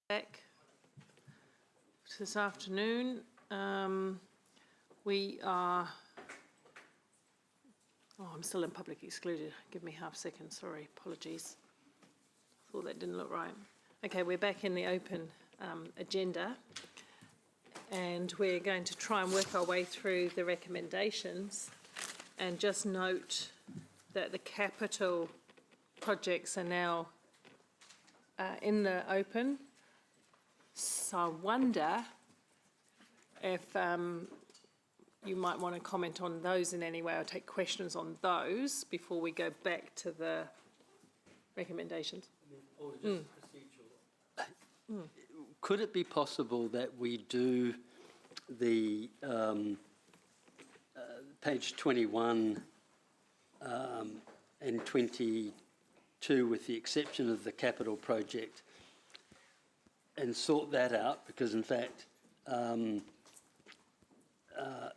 Back this afternoon. We are. Oh, I'm still in public excluded. Give me half a second. Sorry, apologies. Thought that didn't look right. Okay, we're back in the open agenda, and we're going to try and work our way through the recommendations. And just note that the capital projects are now in the open. So I wonder if you might want to comment on those in any way or take questions on those before we go back to the recommendations. Or just procedural. Could it be possible that we do the page 21 and 22 with the exception of the capital project and sort that out, because in fact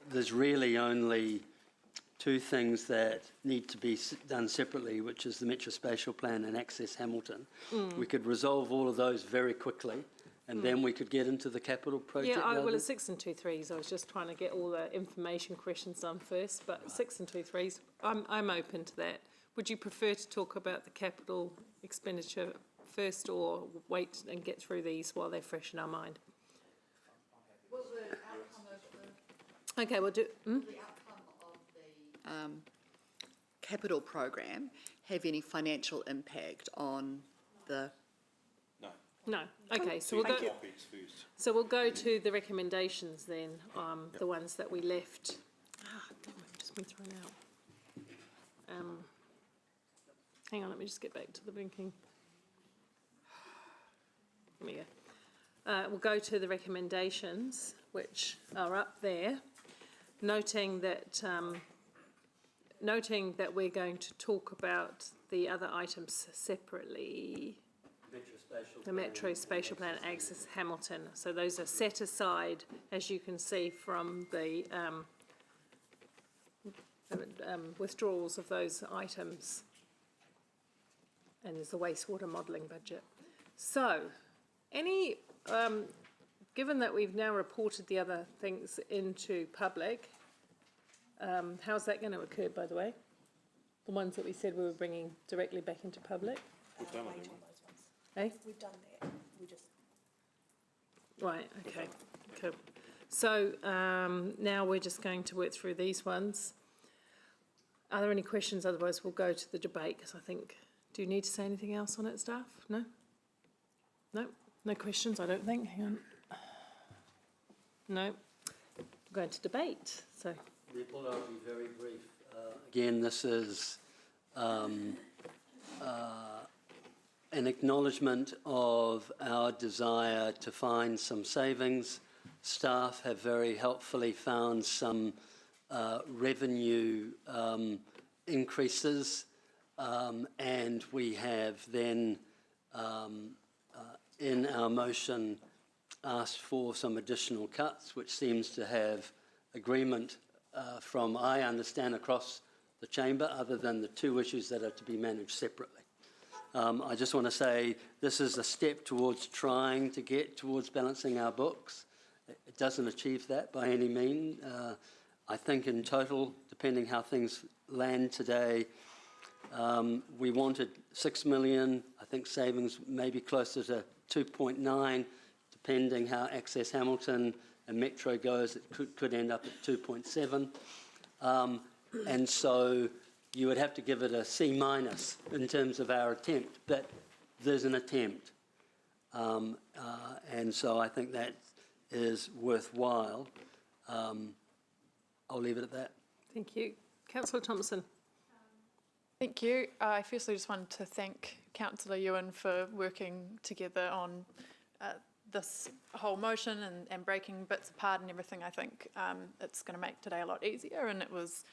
there's really only two things that need to be done separately, which is the Metro Spatial Plan and Access Hamilton. We could resolve all of those very quickly, and then we could get into the capital project. Yeah, well, it's 6 and 2/3s. I was just trying to get all the information questions done first, but 6 and 2/3s, I'm open to that. Would you prefer to talk about the capital expenditure first, or wait and get through these while they're fresh in our mind? Will the outcome of the, Okay, we'll do. the outcome of the capital program have any financial impact on the? No. Okay, so we'll go to the recommendations then. The ones that we left. Damn, I've just been thrown out. Hang on, let me just get back to the blinking. Here we go. We'll go to the recommendations, which are up there, noting that we're going to talk about the other items separately. The Metro Spatial Plan and Access Hamilton. So those are set aside, as you can see from the withdrawals of those items. And there's the wastewater modelling budget. So, given that we've now reported the other things into public, how's that going to occur, by the way? The ones that we said we were bringing directly back into public? We've done it. Eh? We've done that. We just. Right, okay. Cool. So now we're just going to work through these ones. Are there any questions? Otherwise, we'll go to the debate, because I think, do you need to say anything else on it, staff? No? No? No questions, I don't think. Hang on. No. We're going to debate. So. I'll be very brief. Again, this is an acknowledgement of our desire to find some savings. Staff have very helpfully found some revenue increases, and we have then in our motion asked for some additional cuts, which seems to have agreement from, I understand, across the chamber, other than the two issues that are to be managed separately. I just want to say this is a step towards trying to get towards balancing our books. It doesn't achieve that by any means. I think in total, depending how things land today, we wanted 6 million. I think savings may be closer to 2.9, depending how Access Hamilton and Metro goes. It could end up at 2.7. And so you would have to give it a C- in terms of our attempt, but there's an attempt. And so I think that is worthwhile. I'll leave it at that. Thank you. Councillor Thompson. Thank you. I firstly just wanted to thank Councillor Ewan for working together on this whole motion and breaking bits apart and everything. I think it's going to make today a lot easier, and it was,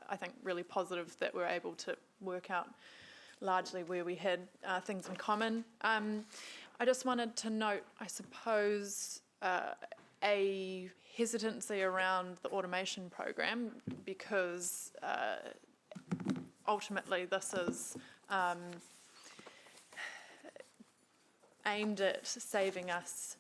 I think really positive that we're able to work out largely where we had things in common. I just wanted to note, I suppose, a hesitancy around the automation program, because ultimately this is aimed at saving us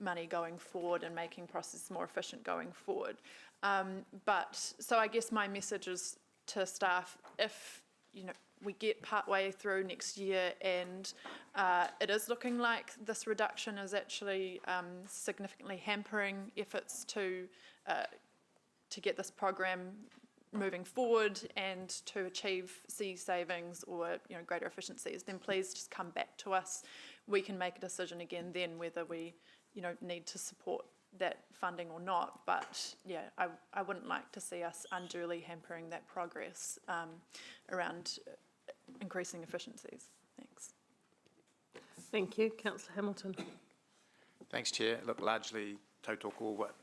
money going forward and making processes more efficient going forward. So I guess my message is to staff, if we get partway through next year and it is looking like this reduction is actually significantly hampering efforts to get this program moving forward and to achieve savings or greater efficiencies, then please just come back to us. We can make a decision again then whether we need to support that funding or not. But yeah, I wouldn't like to see us unduly hampering that progress around increasing efficiencies. Thanks. Thank you. Councillor Hamilton. Thanks, Chair. Look, largely tautoko what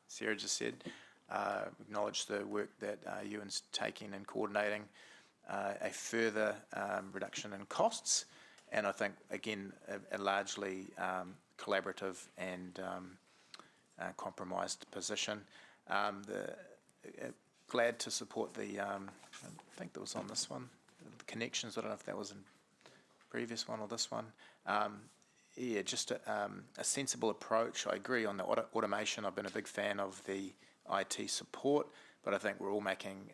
Sarah just said. Acknowledge the work that Ewan's taking and coordinating a further reduction in costs, and I think again a largely collaborative and compromised position. Glad to support the I think that was on this one, the connections. I don't know if that was in previous one or this one. Yeah, just a sensible approach. I agree on the automation. I've been a big fan of the IT support, but I think we're all making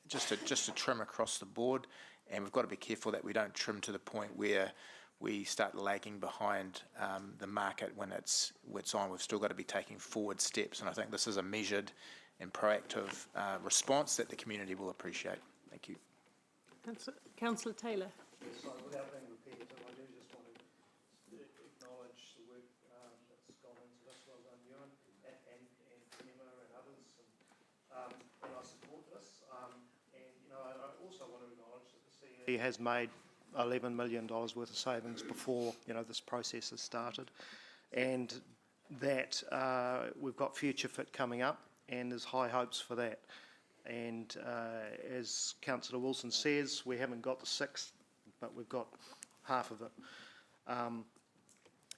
just a trim across the board, and we've got to be careful that we don't trim to the point where we start lagging behind the market when it's on. We've still got to be taking forward steps, and I think this is a measured and proactive response that the community will appreciate. Thank you. Councillor Taylor. So without being repetitive, I do just want to acknowledge the work that's gone into this. Well done, Ewan, and Emma and others, and I support this. And I also want to acknowledge that the CE has made $11 million worth of savings before this process has started, and that we've got Future Fit coming up, and there's high hopes for that. And as Councillor Wilson says, we haven't got the sixth, but we've got half of it.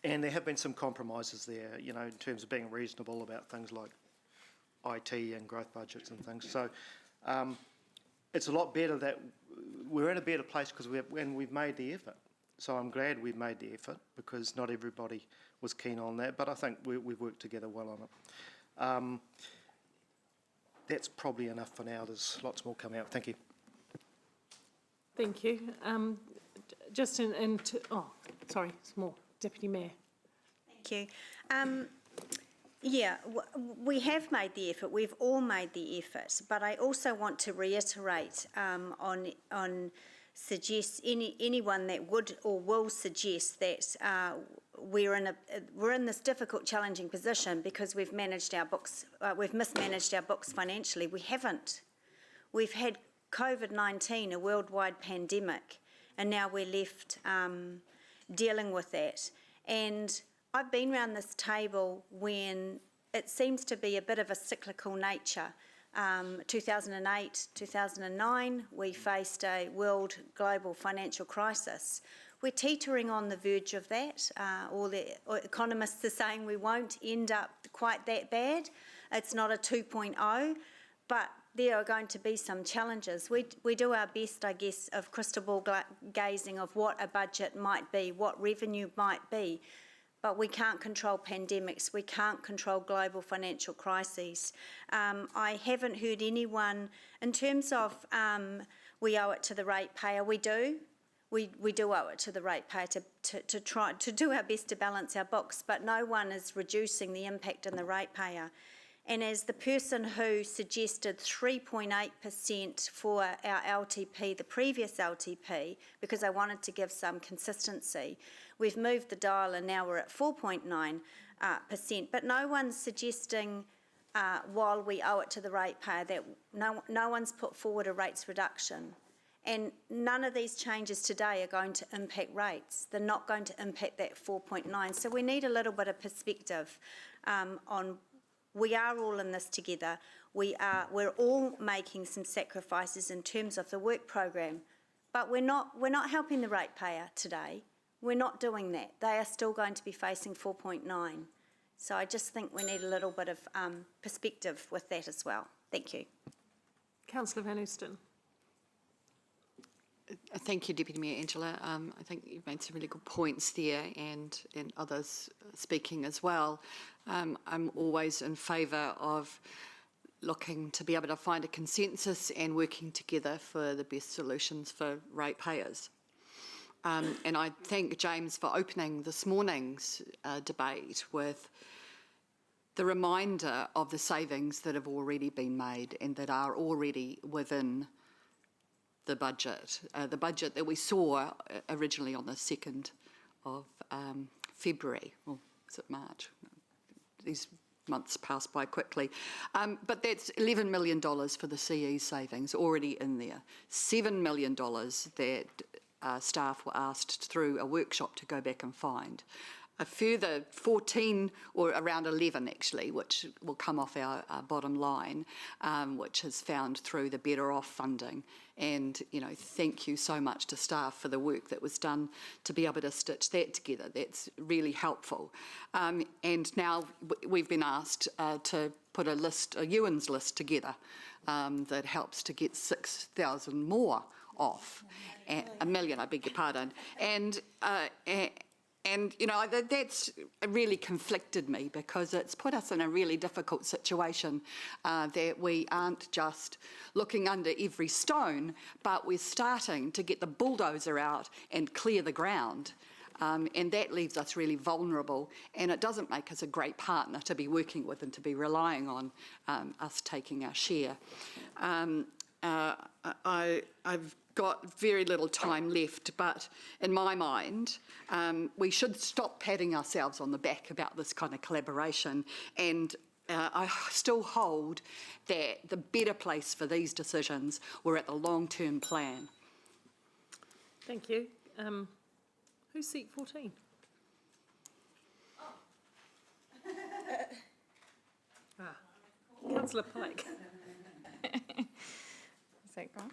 And there have been some compromises there, in terms of being reasonable about things like IT and growth budgets and things. So it's a lot better that we're in a better place because we've made the effort. So I'm glad we've made the effort, because not everybody was keen on that, but I think we've worked together well on it. That's probably enough for now. There's lots more coming out. Thank you. Thank you. Sorry, small. Deputy Mayor. Thank you. Yeah, we have made the effort. We've all made the effort, but I also want to reiterate on suggest anyone that would or will suggest that we're in this difficult, challenging position because we've managed our books. We've mismanaged our books financially. We haven't. We've had COVID-19, a worldwide pandemic, and now we're left dealing with that. And I've been around this table when it seems to be a bit of a cyclical nature. 2008, 2009, we faced a world global financial crisis. We're teetering on the verge of that. All the economists are saying we won't end up quite that bad. It's not a 2.0, but there are going to be some challenges. We do our best, I guess, of crystal ball gazing of what a budget might be, what revenue might be. But we can't control pandemics. We can't control global financial crises. I haven't heard anyone, in terms of we owe it to the ratepayer, we do. We do owe it to the ratepayer to try to do our best to balance our books, but no one is reducing the impact on the ratepayer. And as the person who suggested 3.8% for our LTP, the previous LTP, because I wanted to give some consistency, we've moved the dial and now we're at 4.9%. But no one's suggesting, while we owe it to the ratepayer, that no one's put forward a rates reduction. And none of these changes today are going to impact rates. They're not going to impact that 4.9. So we need a little bit of perspective on. We are all in this together. We're all making some sacrifices in terms of the work program, but we're not helping the ratepayer today. We're not doing that. They are still going to be facing 4.9. So I just think we need a little bit of perspective with that as well. Thank you. Councillor Van Oosten. Thank you, Deputy Mayor Angela. I think you've made some really good points there, and others speaking as well. I'm always in favour of looking to be able to find a consensus and working together for the best solutions for ratepayers. And I thank James for opening this morning's debate with the reminder of the savings that have already been made and that are already within the budget that we saw originally on the 2nd of February, or is it March? These months pass by quickly. But that's $11 million for the CE savings already in there. $7 million that staff were asked through a workshop to go back and find. A further 14, or around 11 actually, which will come off our bottom line, which is found through the Better Off funding. And, you know, thank you so much to staff for the work that was done to be able to stitch that together. That's really helpful. And now we've been asked to put a Ewan's list together that helps to get 6,000 more off. $1 million, I beg your pardon. And, you know, that's really conflicted me, because it's put us in a really difficult situation that we aren't just looking under every stone, but we're starting to get the bulldozer out and clear the ground. And that leaves us really vulnerable, and it doesn't make us a great partner to be working with and to be relying on us taking our share. I've got very little time left, but in my mind, we should stop patting ourselves on the back about this kind of collaboration, and I still hold that the better place for these decisions were at the long-term plan. Thank you. Who's seat 14? Councillor Pike. Is that gone?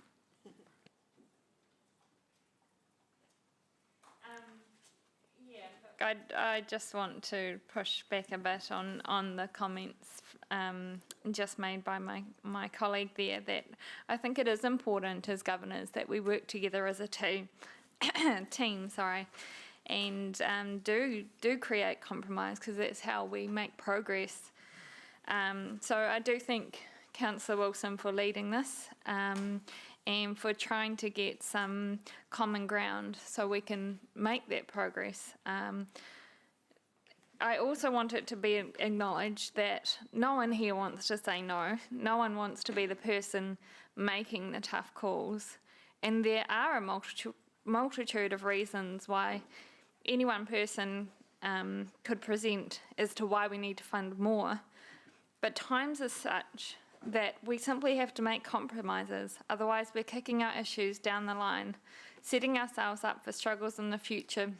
I just want to push back a bit on the comments just made by my colleague there, that I think it is important as governors that we work together as a team, and do create compromise, because that's how we make progress. So I do thank Councillor Wilson for leading this, and for trying to get some common ground so we can make that progress. I also want it to be acknowledged that no one here wants to say no. No one wants to be the person making the tough calls. And there are a multitude of reasons why any one person could present as to why we need to fund more. But times are such that we simply have to make compromises. Otherwise, we're kicking our issues down the line, setting ourselves up for struggles in the future,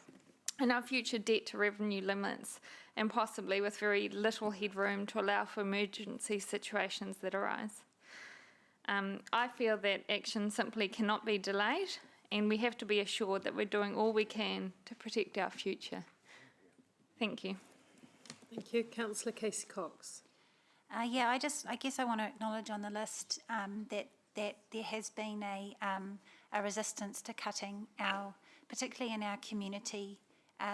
and our future debt to revenue limits, and possibly with very little headroom to allow for emergency situations that arise. I feel that action simply cannot be delayed, and we have to be assured that we're doing all we can to protect our future. Thank you. Thank you. Councillor Casey Cox. Yeah, I guess I want to acknowledge on the list that there has been a resistance to cutting particularly in our community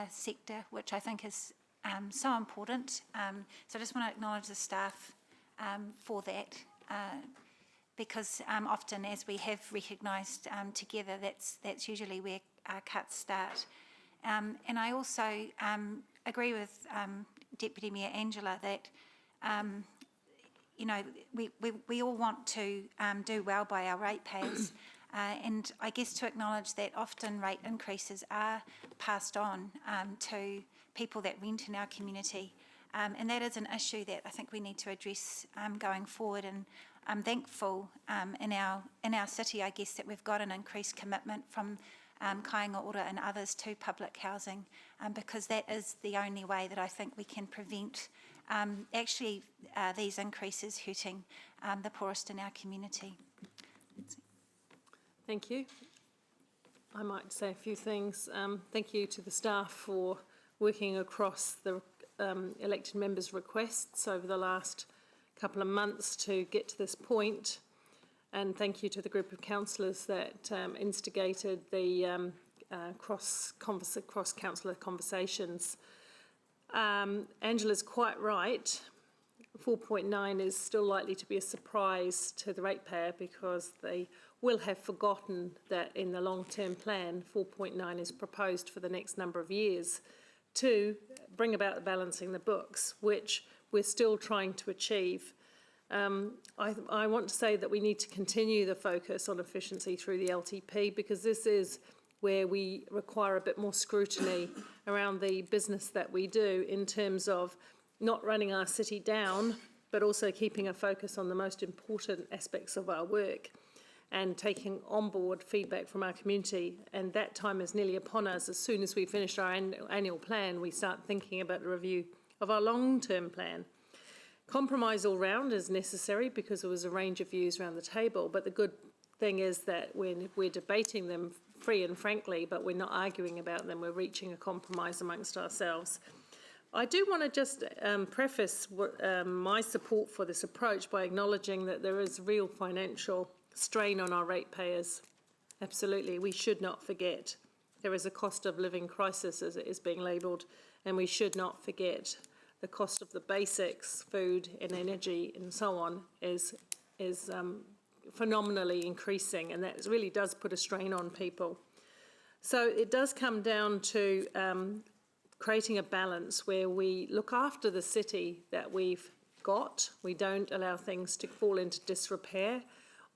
sector, which I think is so important. So I just want to acknowledge the staff for that, because often, as we have recognised together, that's usually where our cuts start. And I also agree with Deputy Mayor Angela that you know, we all want to do well by our ratepayers, and I guess to acknowledge that often rate increases are passed on to people that rent in our community, and that is an issue that I think we need to address going forward. And I'm thankful in our city, I guess, that we've got an increased commitment from Kāinga Ora and others to public housing, because that is the only way that I think we can prevent these increases hurting the poorest in our community. Thank you. I might say a few things. Thank you to the staff for working across the elected members' requests over the last couple of months to get to this point. And thank you to the group of councillors that instigated the cross-councillor conversations. Angela's quite right. 4.9 is still likely to be a surprise to the ratepayer because they will have forgotten that in the long-term plan, 4.9 is proposed for the next number of years to bring about the balancing the books, which we're still trying to achieve. I want to say that we need to continue the focus on efficiency through the LTP because this is where we require a bit more scrutiny around the business that we do in terms of not running our city down, but also keeping a focus on the most important aspects of our work and taking on board feedback from our community. And that time is nearly upon us. As soon as we finish our annual plan, we start thinking about the review of our long-term plan. Compromise all round is necessary because there was a range of views around the table, but the good thing is that we're debating them free and frankly, but we're not arguing about them. We're reaching a compromise amongst ourselves. I do want to just preface my support for this approach by acknowledging that there is real financial strain on our ratepayers. Absolutely, we should not forget. There is a cost of living crisis, as it is being labelled, and we should not forget the cost of the basics, food and energy and so on, is phenomenally increasing, and that really does put a strain on people. So it does come down to creating a balance where we look after the city that we've got. We don't allow things to fall into disrepair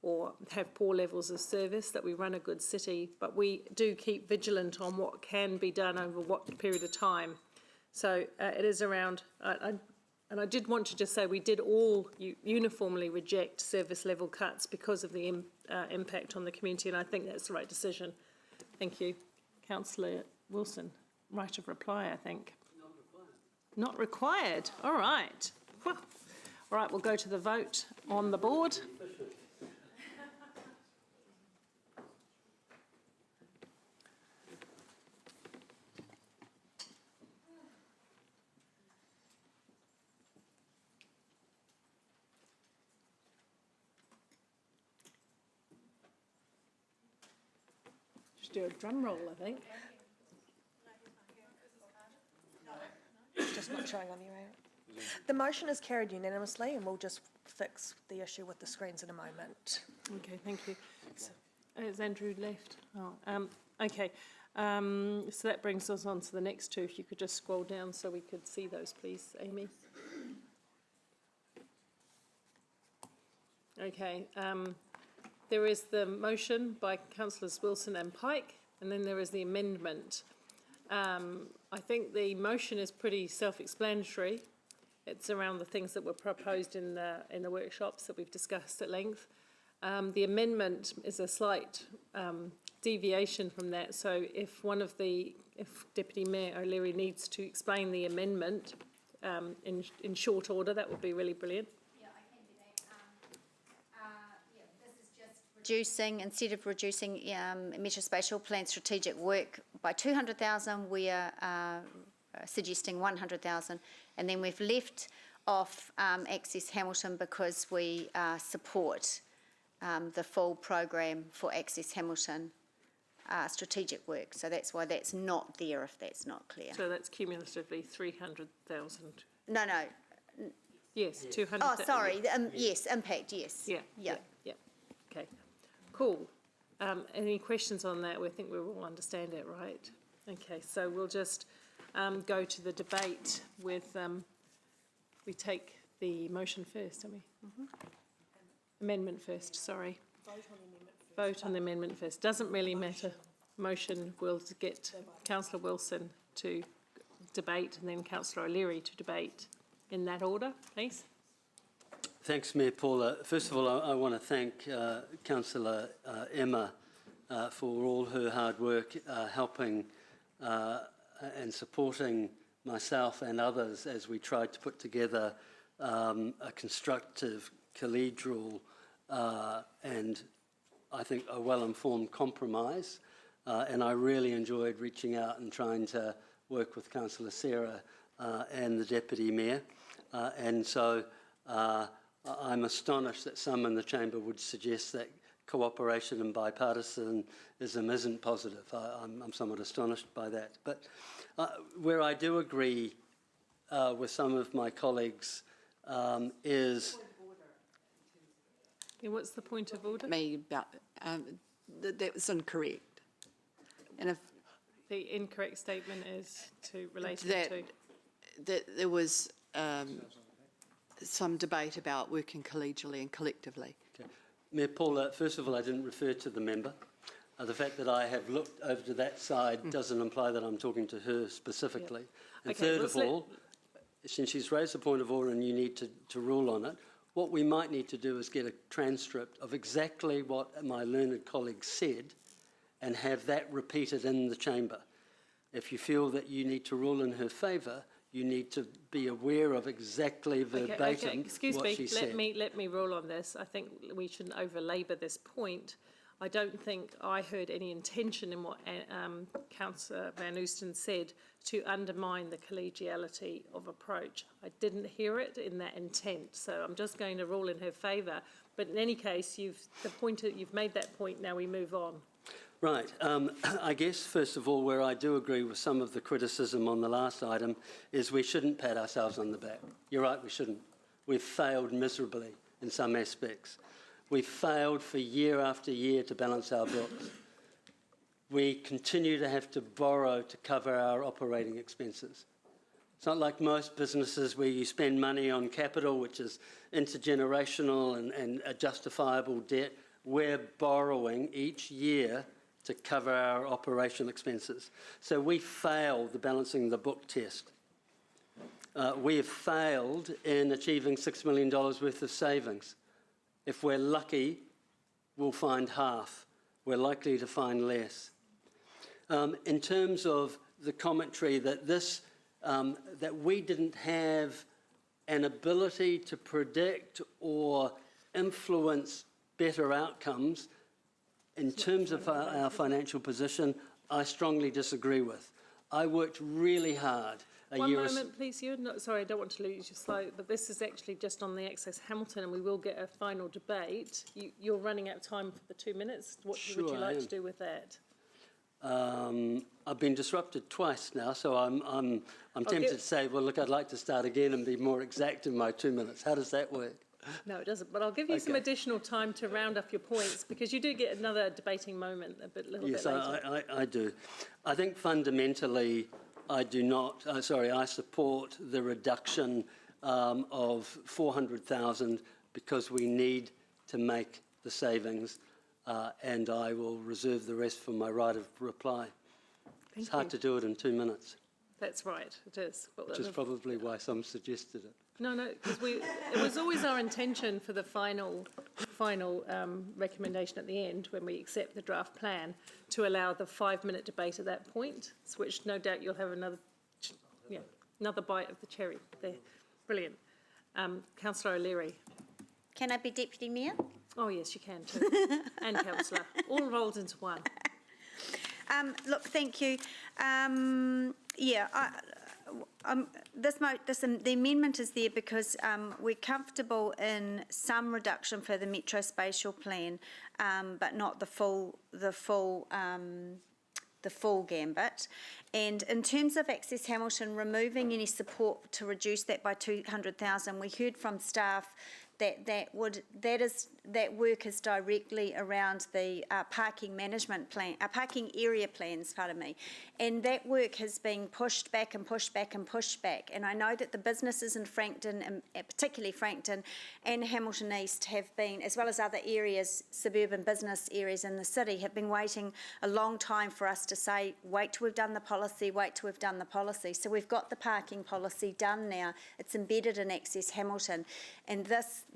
or have poor levels of service, that we run a good city, but we do keep vigilant on what can be done over what period of time. So it is around, and I did want to just say we did all uniformly reject service level cuts because of the impact on the community, and I think that's the right decision. Thank you. Councillor Wilson, right of reply, I think. Not required. Not required, all right. Well, all right, we'll go to the vote on the board. Do a drum roll, I think. It's just not showing on your end. The motion is carried unanimously, and we'll just fix the issue with the screens in a moment. Okay, thank you. So, has Andrew left? Oh, okay. So that brings us on to the next two. If you could just scroll down so we could see those, please, Amy. Okay. There is the motion by Councillors Wilson and Pike, and then there is the amendment. I think the motion is pretty self-explanatory. It's around the things that were proposed in the workshops that we've discussed at length. The amendment is a slight deviation from that. So if Deputy Mayor O'Leary needs to explain the amendment in short order, that would be really brilliant. Instead of reducing Metro Spatial Plan strategic work by 200,000, we are suggesting 100,000, and then we've left off Access Hamilton because we support the full program for Access Hamilton strategic work. So that's why that's not there, if that's not clear. So that's cumulatively 300,000. No. Yes, 200. Oh, sorry. Yes, impact. Yes. Yeah. Okay. Cool. Any questions on that? We think we all understand it, right? Okay, so we'll just go to the debate with, we take the motion first, don't we? Mm-hmm. Amendment first, sorry. Vote on the amendment first. Doesn't really matter. Motion will get Councillor Wilson to debate and then Councillor O'Leary to debate in that order, please. Thanks, Mayor Paula. First of all, I want to thank Councillor Emma for all her hard work helping and supporting myself and others as we tried to put together a constructive, collegial and I think a well-informed compromise. And I really enjoyed reaching out and trying to work with Councillor Sarah and the Deputy Mayor. And so I'm I'm astonished that some in the chamber would suggest that cooperation and bipartisanism isn't positive. I'm somewhat astonished by that. But where I do agree with some of my colleagues is... Yeah, what's the point of order? Me about, that was incorrect. And if The incorrect statement is to relate that, to. that there was some debate about working collegially and collectively. Okay. Mayor Paula, first of all, I didn't refer to the member. The fact that I have looked over to that side doesn't imply that I'm talking to her specifically. And Okay, third let's of all, since she's raised a point of order and you need to rule on it, what we might need to do is get a transcript of exactly what my learned colleague said and have that repeated in the chamber. If you feel that you need to rule in her favour, you need to be aware of exactly verbatim Excuse what me, she said. let me rule on this. I think we shouldn't over-labour this point. I don't think I heard any intention in what Councillor Van Oosten said to undermine the collegiality of approach. I didn't hear it in that intent, so I'm just going to rule in her favour. But in any case, you've made that point. Now we move on. Right. I guess, first of all, where I do agree with some of the criticism on the last item is we shouldn't pat ourselves on the back. You're right, we shouldn't. We've failed miserably in some aspects. We've failed for year after year to balance our books. We continue to have to borrow to cover our operating expenses. It's not like most businesses where you spend money on capital, which is intergenerational and a justifiable debt. We're borrowing each year to cover our operational expenses. So we failed the balancing the book test. We have failed in achieving $6 million worth of savings. If we're lucky, we'll find half. We're likely to find less. In terms of the commentary that that we didn't have an ability to predict or influence better outcomes in terms of our financial position, I strongly disagree with. I worked really hard. One moment, please. Sorry, I don't want to lose your slide, but this is actually just on the Access Hamilton, and we will get a final debate. You're running out of time for the 2 minutes. What would you like to do with that? I've been disrupted twice now, so I'm tempted to say, well, look, I'd like to start again and be more exact in my 2 minutes. How does that work? No, it doesn't. But I'll give you some additional time to round up your points, because you do get another debating moment a little bit later. Yes, I do. I think fundamentally, I support the reduction of 400,000 because we need to make the savings, and I will reserve the rest for my right of reply. It's hard to do it in 2 minutes. That's right, it is. Which is probably why some suggested it. No, because it was always our intention for the final recommendation at the end, when we accept the draft plan, to allow the 5-minute debate at that point, which no doubt you'll have another bite of the cherry there. Brilliant. Councillor O'Leary. Can I be Deputy Mayor? Oh, yes, you can too. And Councillor. All rolled into one. Look, thank you. The amendment is there because we're comfortable in some reduction for the Metro Spatial Plan, but not the full gambit. And in terms of Access Hamilton, removing any support to reduce that by 200,000, we heard from staff that work is directly around the parking management plan, parking area plans, pardon me, and that work has been pushed back and pushed back and pushed back. And I know that the businesses in Frankton, and particularly Frankton and Hamilton East, have been, as well as other areas, suburban business areas in the city, have been waiting a long time for us to say, wait till we've done the policy, wait till we've done the policy. So we've got the parking policy done now. It's embedded in Access Hamilton, and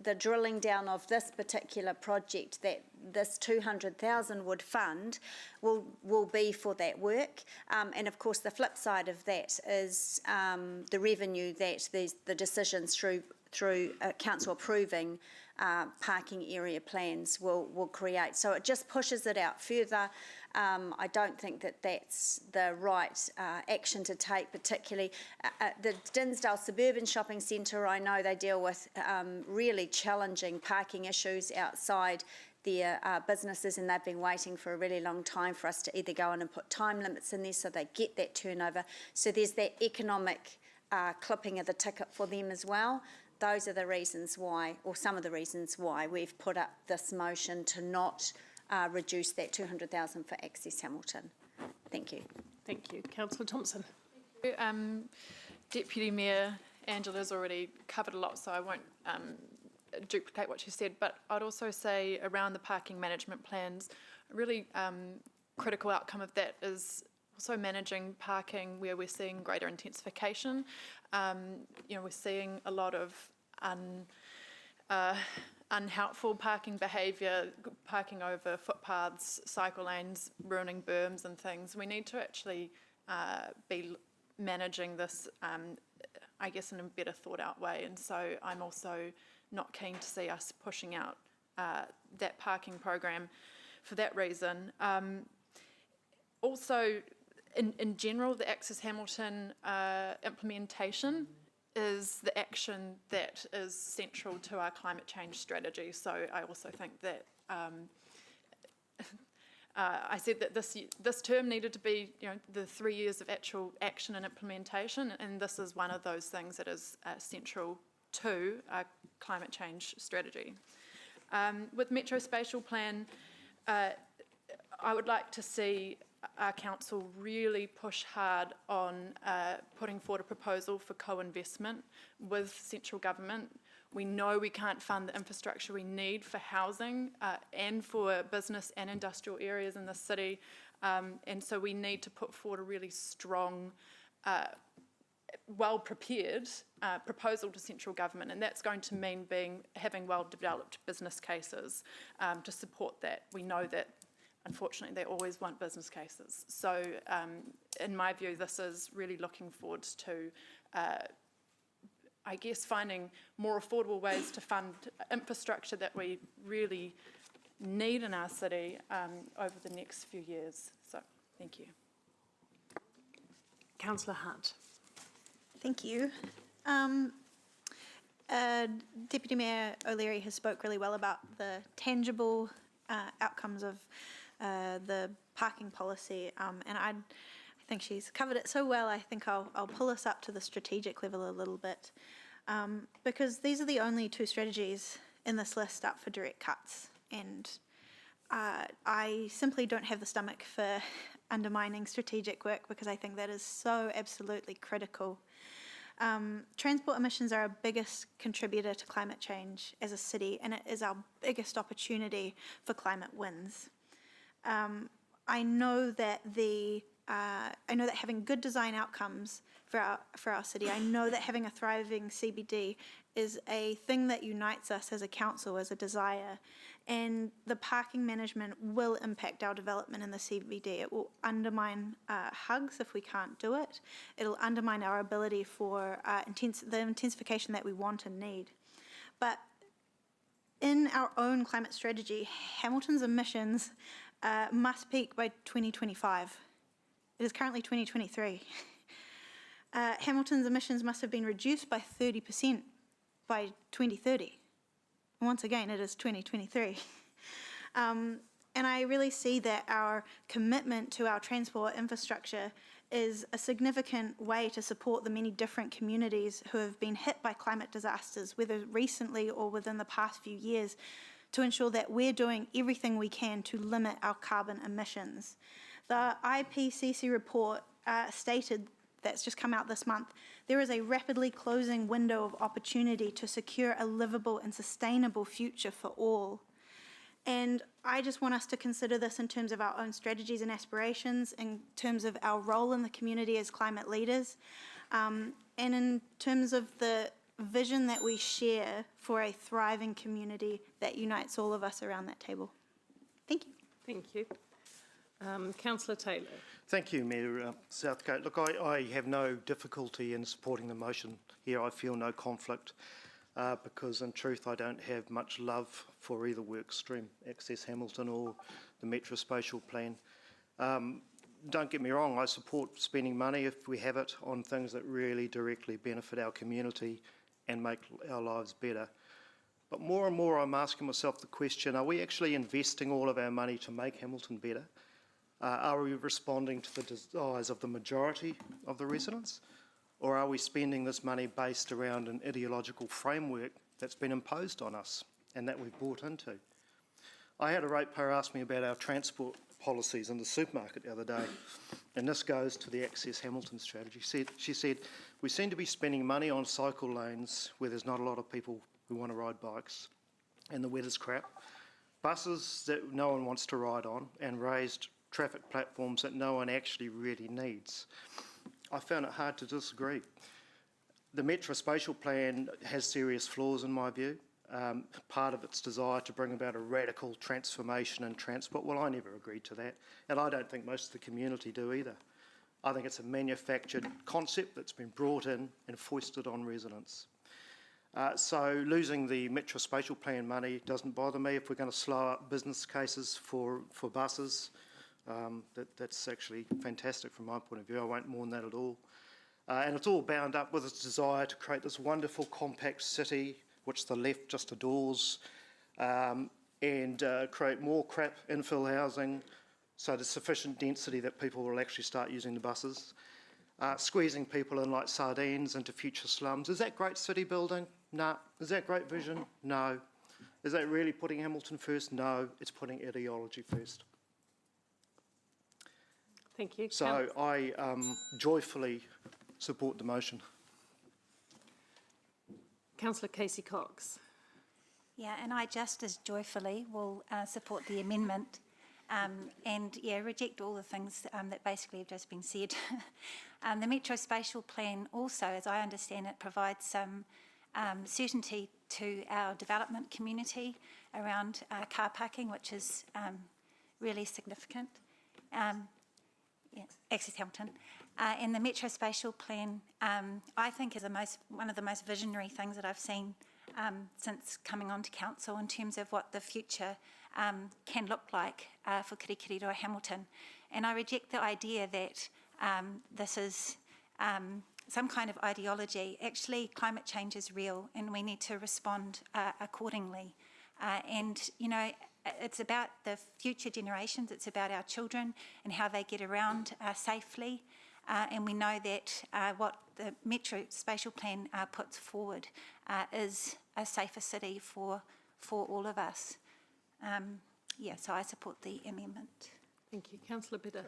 the drilling down of this particular project that this 200,000 would fund will be for that work. And of course, the flip side of that is the revenue that the decisions through council approving parking area plans will create. So it just pushes it out further. I don't think that that's the right action to take, particularly the Dinsdale Suburban Shopping Centre. I know they deal with really challenging parking issues outside their businesses, and they've been waiting for a really long time for us to either go in and put time limits in there so they get that turnover. So there's that economic clipping of the ticket for them as well. Those are the reasons why, or some of the reasons why, we've put up this motion to not reduce that 200,000 for Access Hamilton. Thank you. Thank you. Councillor Thompson. Deputy Mayor Angela's already covered a lot, so I won't duplicate what she said, but I'd also say around the parking management plans, a really critical outcome of that is also managing parking where we're seeing greater intensification. We're seeing a lot of unhelpful parking behaviour, parking over footpaths, cycle lanes, ruining berms and things. We need to actually be managing this, I guess, in a better thought out way. And so I'm also not keen to see us pushing out that parking program for that reason. Also, in general, the Access Hamilton implementation is the action that is central to our climate change strategy. So I also think that I said that this term needed to be, the 3 years of actual action and implementation, and this is one of those things that is central to our climate change strategy. With Metro Spatial Plan, I would like to see our council really push hard on putting forward a proposal for co-investment with central government. We know we can't fund the infrastructure we need for housing and for business and industrial areas in the city, and so we need to put forward a really strong well-prepared proposal to central government, and that's going to mean having well-developed business cases to support that. We know that, unfortunately, they always want business cases. So, in my view, this is really looking forward to, I guess, finding more affordable ways to fund infrastructure that we really need in our city over the next few years. So, thank you. Councillor Hunt. Thank you. Deputy Mayor O'Leary has spoke really well about the tangible outcomes of the parking policy, and I think she's covered it so well. I think I'll pull us up to the strategic level a little bit, because these are the only two strategies in this list up for direct cuts, and I simply don't have the stomach for undermining strategic work, because I think that is so absolutely critical. Transport emissions are our biggest contributor to climate change as a city, and it is our biggest opportunity for climate wins. I know that having good design outcomes for our city, I know that having a thriving CBD is a thing that unites us as a council, as a desire, and the parking management will impact our development in the CBD. It will undermine hugs if we can't do it. It'll undermine our ability for the intensification that we want and need. But in our own climate strategy, Hamilton's emissions must peak by 2025. It is currently 2023. Hamilton's emissions must have been reduced by 30% by 2030. Once again, it is 2023. And I really see that our commitment to our transport infrastructure is a significant way to support the many different communities who have been hit by climate disasters, whether recently or within the past few years, to ensure that we're doing everything we can to limit our carbon emissions. The IPCC report stated, that's just come out this month, there is a rapidly closing window of opportunity to secure a livable and sustainable future for all. And I just want us to consider this in terms of our own strategies and aspirations, in terms of our role in the community as climate leaders, and in terms of the vision that we share for a thriving community that unites all of us around that table. Thank you. Thank you. Councillor Taylor. Thank you, Mayor Southcote. Look, I have no difficulty in supporting the motion here. I feel no conflict because, in truth, I don't have much love for either work stream, Access Hamilton or the Metro Spatial Plan. Don't get me wrong, I support spending money if we have it on things that really directly benefit our community and make our lives better. But more and more I'm asking myself the question, are we actually investing all of our money to make Hamilton better? Are we responding to the desires of the majority of the residents? Or are we spending this money based around an ideological framework that's been imposed on us and that we've bought into? I had a ratepayer ask me about our transport policies in the supermarket the other day, and this goes to the Access Hamilton strategy. She said, we seem to be spending money on cycle lanes where there's not a lot of people who want to ride bikes, and the weather's crap, buses that no one wants to ride on, and raised traffic platforms that no one actually really needs. I found it hard to disagree. The Metro Spatial Plan has serious flaws in my view. Part of its desire to bring about a radical transformation in transport. Well, I never agreed to that, and I don't think most of the community do either. I think it's a manufactured concept that's been brought in and foisted on residents. So losing the Metro Spatial Plan money doesn't bother me. If we're going to slow up business cases for buses, that's actually fantastic from my point of view. I won't mourn that at all. And it's all bound up with its desire to create this wonderful compact city which the left just adores, and create more crap infill housing so there's sufficient density that people will actually start using the buses, squeezing people in like sardines into future slums. Is that great city building? No. Is that great vision? No. Is that really putting Hamilton first? No. It's putting ideology first. Thank you. So I joyfully support the motion. Councillor Casey Cox. Yeah, and I just as joyfully will support the amendment and, yeah, reject all the things that basically have just been said. The Metro Spatial Plan also, as I understand it, provides some certainty to our development community around car parking, which is really significant. Yeah, Access Hamilton. And the Metro Spatial Plan, I think, is one of the most visionary things that I've seen since coming onto council in terms of what the future can look like for Kirikiri Hamilton. And I reject the idea that this is some kind of ideology. Actually, climate change is real and we need to respond accordingly. And, you know, it's about the future generations, it's about our children and how they get around safely. And we know that what the Metro Spatial Plan puts forward is a safer city for all of us. Yeah, so I support the amendment. Thank you. Councillor Bitter.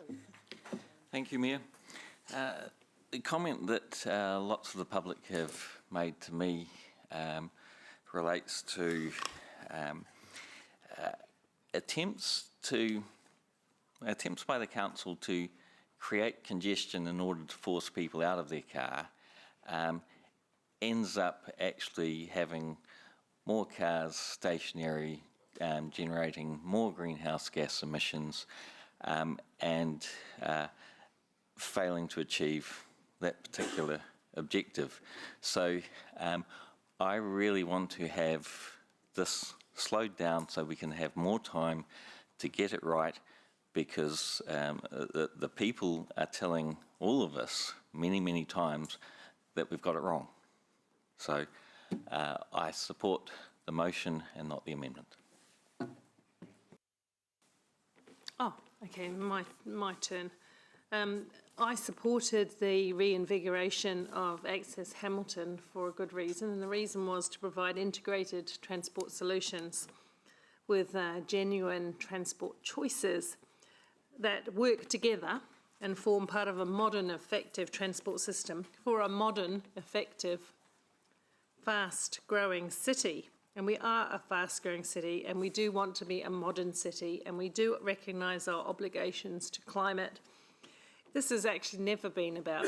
Thank you, Mayor. The comment that lots of the public have made to me relates to attempts by the council to create congestion in order to force people out of their car, ends up actually having more cars stationary, generating more greenhouse gas emissions, and failing to achieve that particular objective. So I really want to have this slowed down so we can have more time to get it right, because the people are telling all of us many, many times that we've got it wrong. So I support the motion and not the amendment. Oh, okay, my turn. I supported the reinvigoration of Access Hamilton for a good reason, and the reason was to provide integrated transport solutions with genuine transport choices that work together and form part of a modern, effective transport system for a modern, effective, fast-growing city. And we are a fast-growing city, and we do want to be a modern city, and we do recognise our obligations to climate. This has actually never been about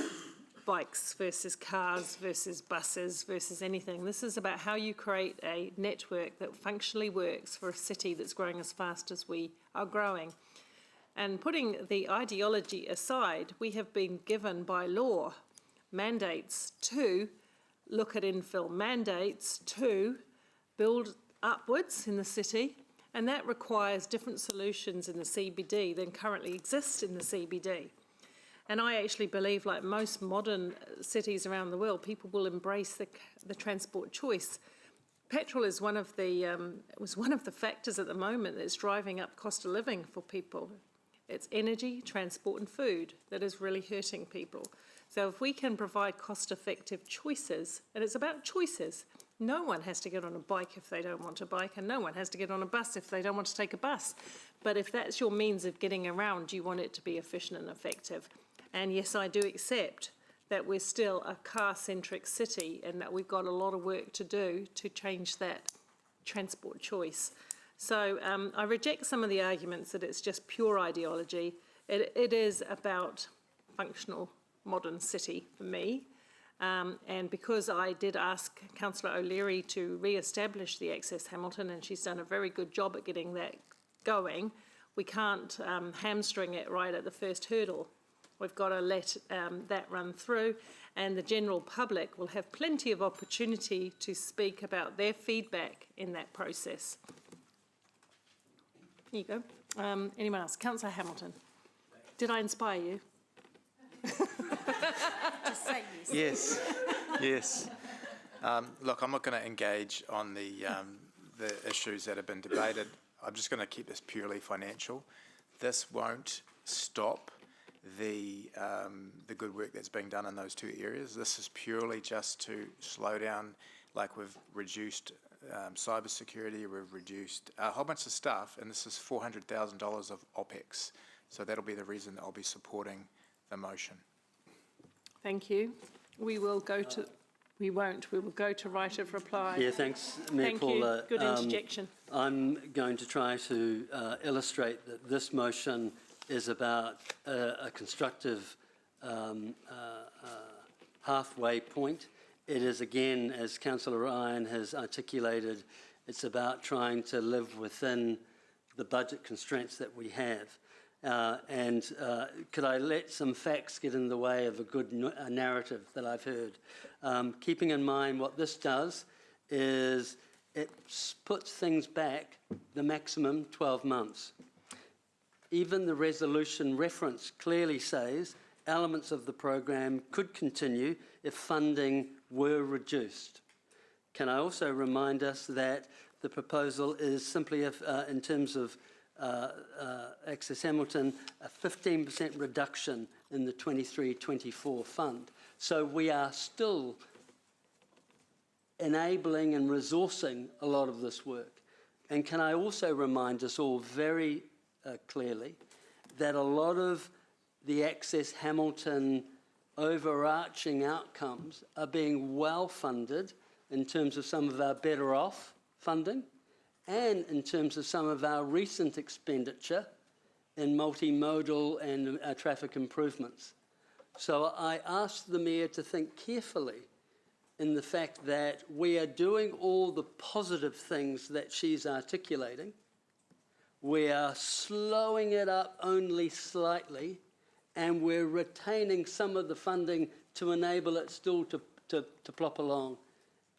bikes versus cars versus buses versus anything. This is about how you create a network that functionally works for a city that's growing as fast as we are growing. And putting the ideology aside, we have been given by law mandates to look at infill, mandates to build upwards in the city, And that requires different solutions in the CBD than currently exist in the CBD. And I actually believe, like most modern cities around the world, people will embrace the transport choice. Petrol is one of the factors at the moment that's driving up cost of living for people. It's energy, transport and food that is really hurting people. So if we can provide cost-effective choices, and it's about choices, no one has to get on a bike if they don't want to bike, and no one has to get on a bus if they don't want to take a bus. But if that's your means of getting around, you want it to be efficient and effective. And yes, I do accept that we're still a car-centric city and that we've got a lot of work to do to change that transport choice. So I reject some of the arguments that it's just pure ideology. It is about functional modern city for me. And because I did ask Councillor O'Leary to re-establish the Access Hamilton, and she's done a very good job at getting that going, we can't hamstring it right at the first hurdle. We've got to let that run through, and the general public will have plenty of opportunity to speak about their feedback in that process. There you go. Anyone else? Councillor Hamilton. Did I inspire you? Just say yes. Yes. Look, I'm not going to engage on the issues that have been debated. I'm just going to keep this purely financial. This won't stop the good work that's being done in those two areas. This is purely just to slow down, like we've reduced cyber security, we've reduced a whole bunch of stuff, and this is $400,000 of OPEX. So that'll be the reason that I'll be supporting the motion. Thank you. We will go to... We won't. We will go to right of reply. Yeah, thanks, Mayor Thank Paula. you. Good interjection. I'm going to try to illustrate that this motion is about a constructive halfway point. It is, again, as Councillor Ryan has articulated, it's about trying to live within the budget constraints that we have. Could I let some facts get in the way of a good narrative that I've heard? Keeping in mind what this does is it puts things back the maximum 12 months. Even the resolution reference clearly says elements of the program could continue if funding were reduced. Can I also remind us that the proposal is simply, in terms of Access Hamilton, a 15% reduction in the 23-24 fund. So we are still enabling and resourcing a lot of this work. And can I also remind us all very clearly that a lot of the Access Hamilton overarching outcomes are being well funded in terms of some of our better off funding, and in terms of some of our recent expenditure in multimodal and traffic improvements. So I asked the Mayor to think carefully in the fact that we are doing all the positive things that she's articulating. We are slowing it up only slightly, and we're retaining some of the funding to enable it still to plop along.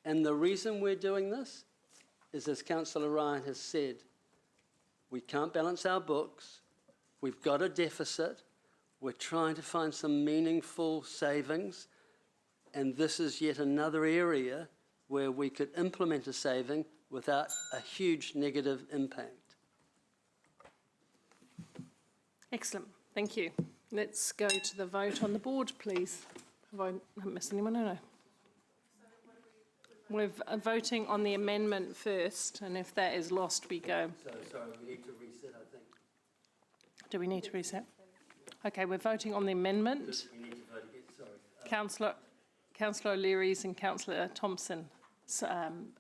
And the reason we're doing this is, as Councillor Ryan has said, we can't balance our books, we've got a deficit, we're trying to find some meaningful savings, and this is yet another area where we could implement a saving without a huge negative impact. Excellent. Thank you. Let's go to the vote on the board, please. Have I missed anyone? No. We're voting on the amendment first, and if that is lost, we go. So, sorry, we need to reset, I think. Do we need to reset? Okay, we're voting on the amendment. We need to vote again, sorry. Councillor O'Leary's and Councillor Thompson's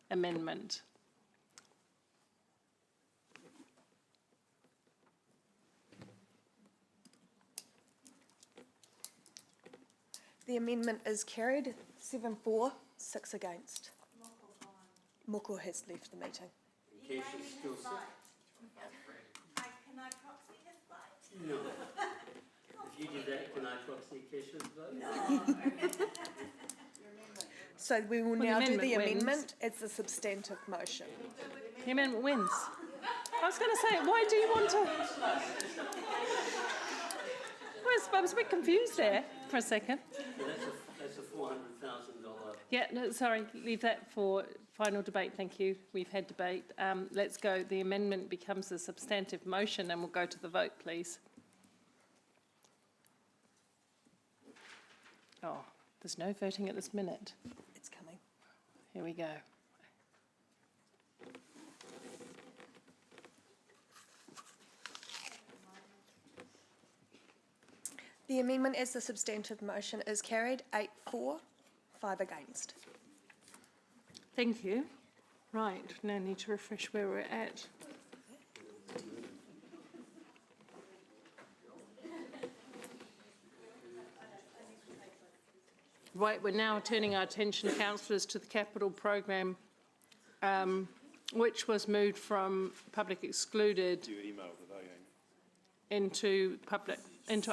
amendment. The amendment is carried, 7 for, 6 against. Moko has left the meeting. Keisha's still sick? Can I proxy his vote? No. If you do that, can I proxy Keisha's vote? So we will Well, the now do amendment the wins. amendment as a substantive motion. The amendment wins. I was going to say, why do you want to? I was a bit confused there for a second. That's a $400,000. Yeah, no, sorry, leave that for final debate, thank you. We've had debate. Let's go, the amendment becomes a substantive motion and we'll go to the vote, please. Oh, there's no voting at this minute. It's coming. Here we go. The amendment as the substantive motion is carried, 8 for, 5 against. Thank you. Right, now need to refresh where we're at. Right, we're now turning our attention, councillors, to the capital program, which was moved from public excluded into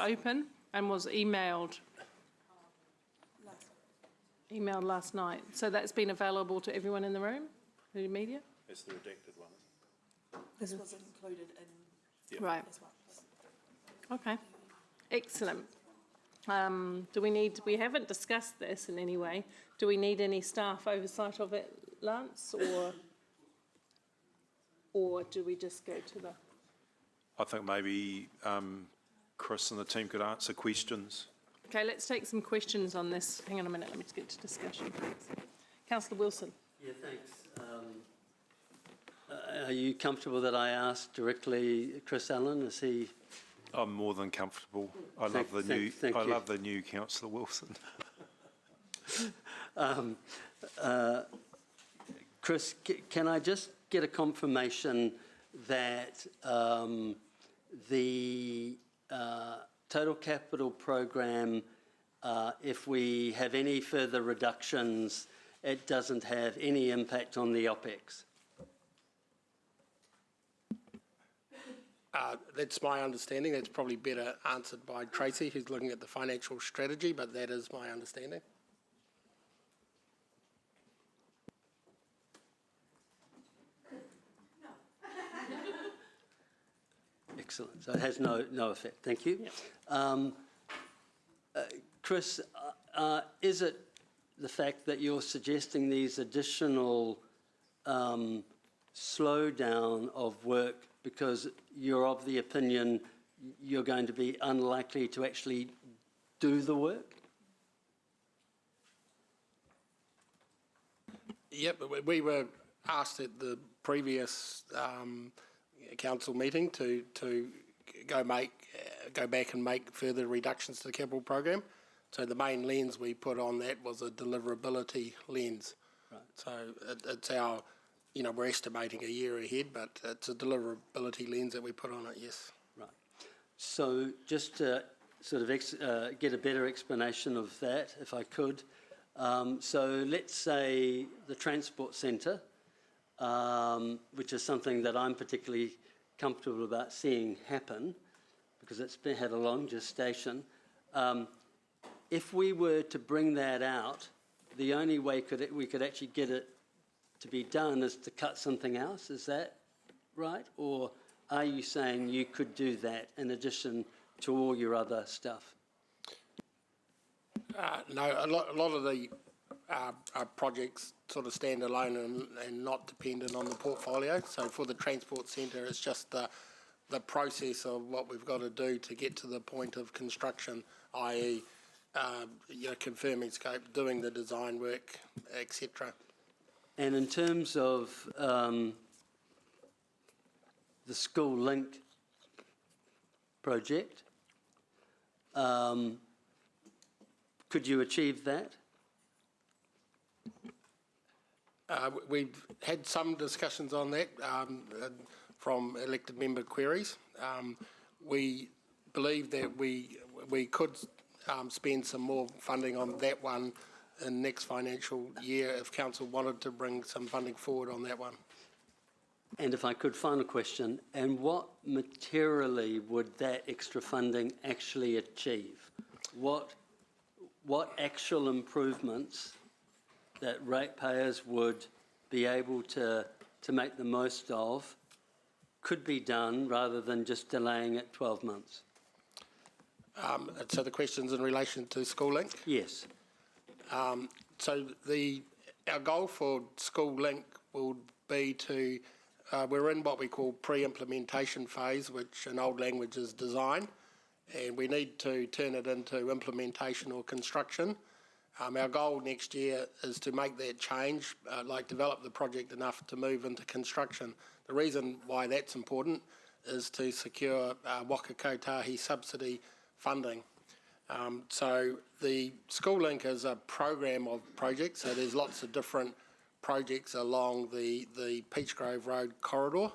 open and was emailed last night. So that's been available to everyone in the room, the media? It's the redacted one. This was included in Right, as well. okay, excellent. We haven't discussed this in any way. Do we need any staff oversight of it, Lance, or do we just go to the? I think maybe Chris and the team could answer questions. Okay, let's take some questions on this. Hang on a minute, let me just get to discussion, please. Councillor Wilson. Yeah, thanks. Are you comfortable that I ask directly Chris Allen? Is he? I'm more than comfortable. I Thank love the new Councillor Wilson. Chris, can I just get a confirmation that the total capital program, if we have any further reductions, it doesn't have any impact on the OPEX? That's my understanding. That's probably better answered by Tracy, who's looking at the financial strategy, but that is my understanding. Excellent. So it has no effect. Thank you. Chris, is it the fact that you're suggesting these additional slowdown of work because you're of the opinion you're going to be unlikely to actually do the work? Yep, we were asked at the previous council meeting to go back and make further reductions to the capital program. So the main lens we put on that was a deliverability lens. Right. So it's our, we're estimating a year ahead, but it's a deliverability lens that we put on it, yes. Right. So just to sort of get a better explanation of that, if I could. So let's say the transport centre, which is something that I'm particularly comfortable about seeing happen because it's had a long gestation. If we were to bring that out, the only way we could actually get it to be done is to cut something else. Is that right? Or are you saying you could do that in addition to all your other stuff? No, a lot of the projects sort of stand alone and not dependent on the portfolio. So for the transport centre, it's just the process of what we've got to do to get to the point of construction, i.e., confirming scope, doing the design work, etc. And in terms of the school link project, could you achieve that? We've had some discussions on that from elected member queries. We believe that we could spend some more funding on that one in next financial year if council wanted to bring some funding forward on that one. And if I could, final question, and what materially would that extra funding actually achieve? What actual improvements that ratepayers would be able to make the most of could be done rather than just delaying it 12 months? So the question's in relation to SchoolLink. Yes. So our goal for SchoolLink will be to, we're in what we call pre-implementation phase, which in old language is design, and we need to turn it into implementation or construction. Our goal next year is to make that change, develop the project enough to move into construction. The reason why that's important is to secure Waka Kotahi subsidy funding. So the SchoolLink is a program of projects, so there's lots of different projects along the Peachgrove Road corridor.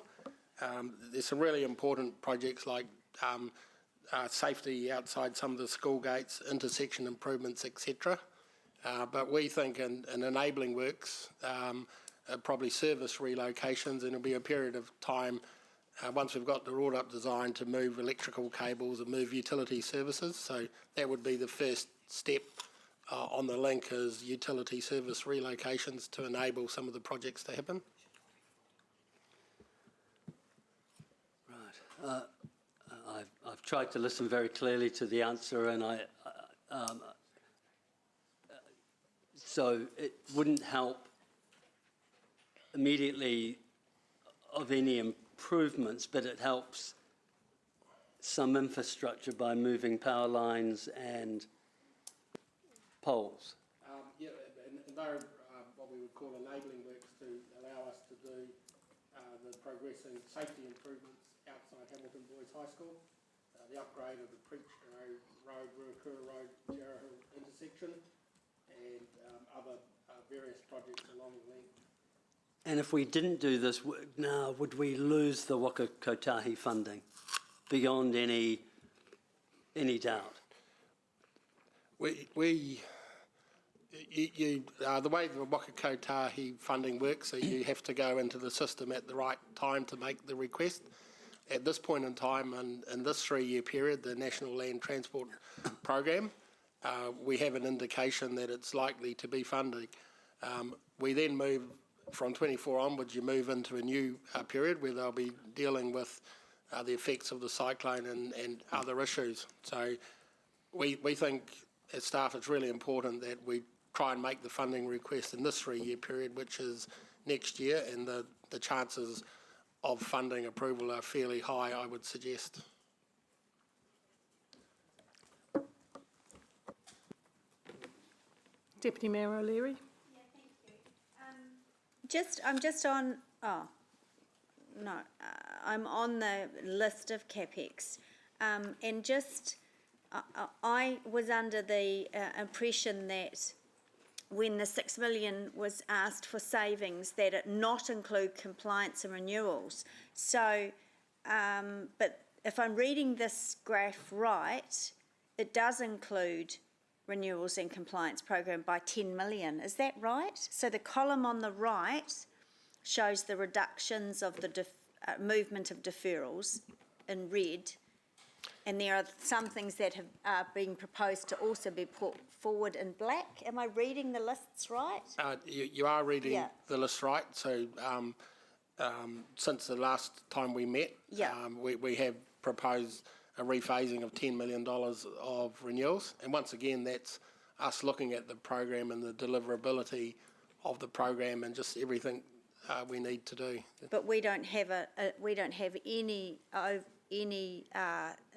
There's some really important projects like safety outside some of the school gates, intersection improvements, etc. But we think in enabling works, probably service relocations, and it'll be a period of time once we've got the wrought up design to move electrical cables and move utility services. So that would be the first step on the link, is utility service relocations to enable some of the projects to happen. Right. I've tried to listen very clearly to the answer, and so it wouldn't help immediately of any improvements, but it helps some infrastructure by moving power lines and poles. Yeah, and they're what we would call enabling works to allow us to do the progressing safety improvements outside Hamilton Boys High School, the upgrade of the Peachgrove Road, Ruakura Road, Jarrah Hill intersection, and other various projects along the length. And if we didn't do this, now would we lose the Waka Kotahi funding beyond any doubt? The way the Waka Kotahi funding works, so you have to go into the system at the right time to make the request. At this point in time, in this 3-year period, the National Land Transport Program, we have an indication that it's likely to be funded. We then move from 24 onwards, you move into a new period where they'll be dealing with the effects of the cyclone and other issues. So we think as staff it's really important that we try and make the funding request in this 3-year period, which is next year, and the chances of funding approval are fairly high, I would suggest. Deputy Mayor O'Leary. I'm on the list of CapEx, and I was under the impression that when the 6 million was asked for savings, that it not include compliance and renewals. So, but if I'm reading this graph right, it does include renewals and compliance program by 10 million. Is that right? So the column on the right shows the reductions of the movement of deferrals in red, and there are some things that are being proposed to also be put forward in black. Am I reading the lists right? You are reading the list right. So since the last time we met, we have proposed a rephasing of $10 million of renewals. And once again, that's us looking at the program and the deliverability of the program and just everything we need to do. But we don't have any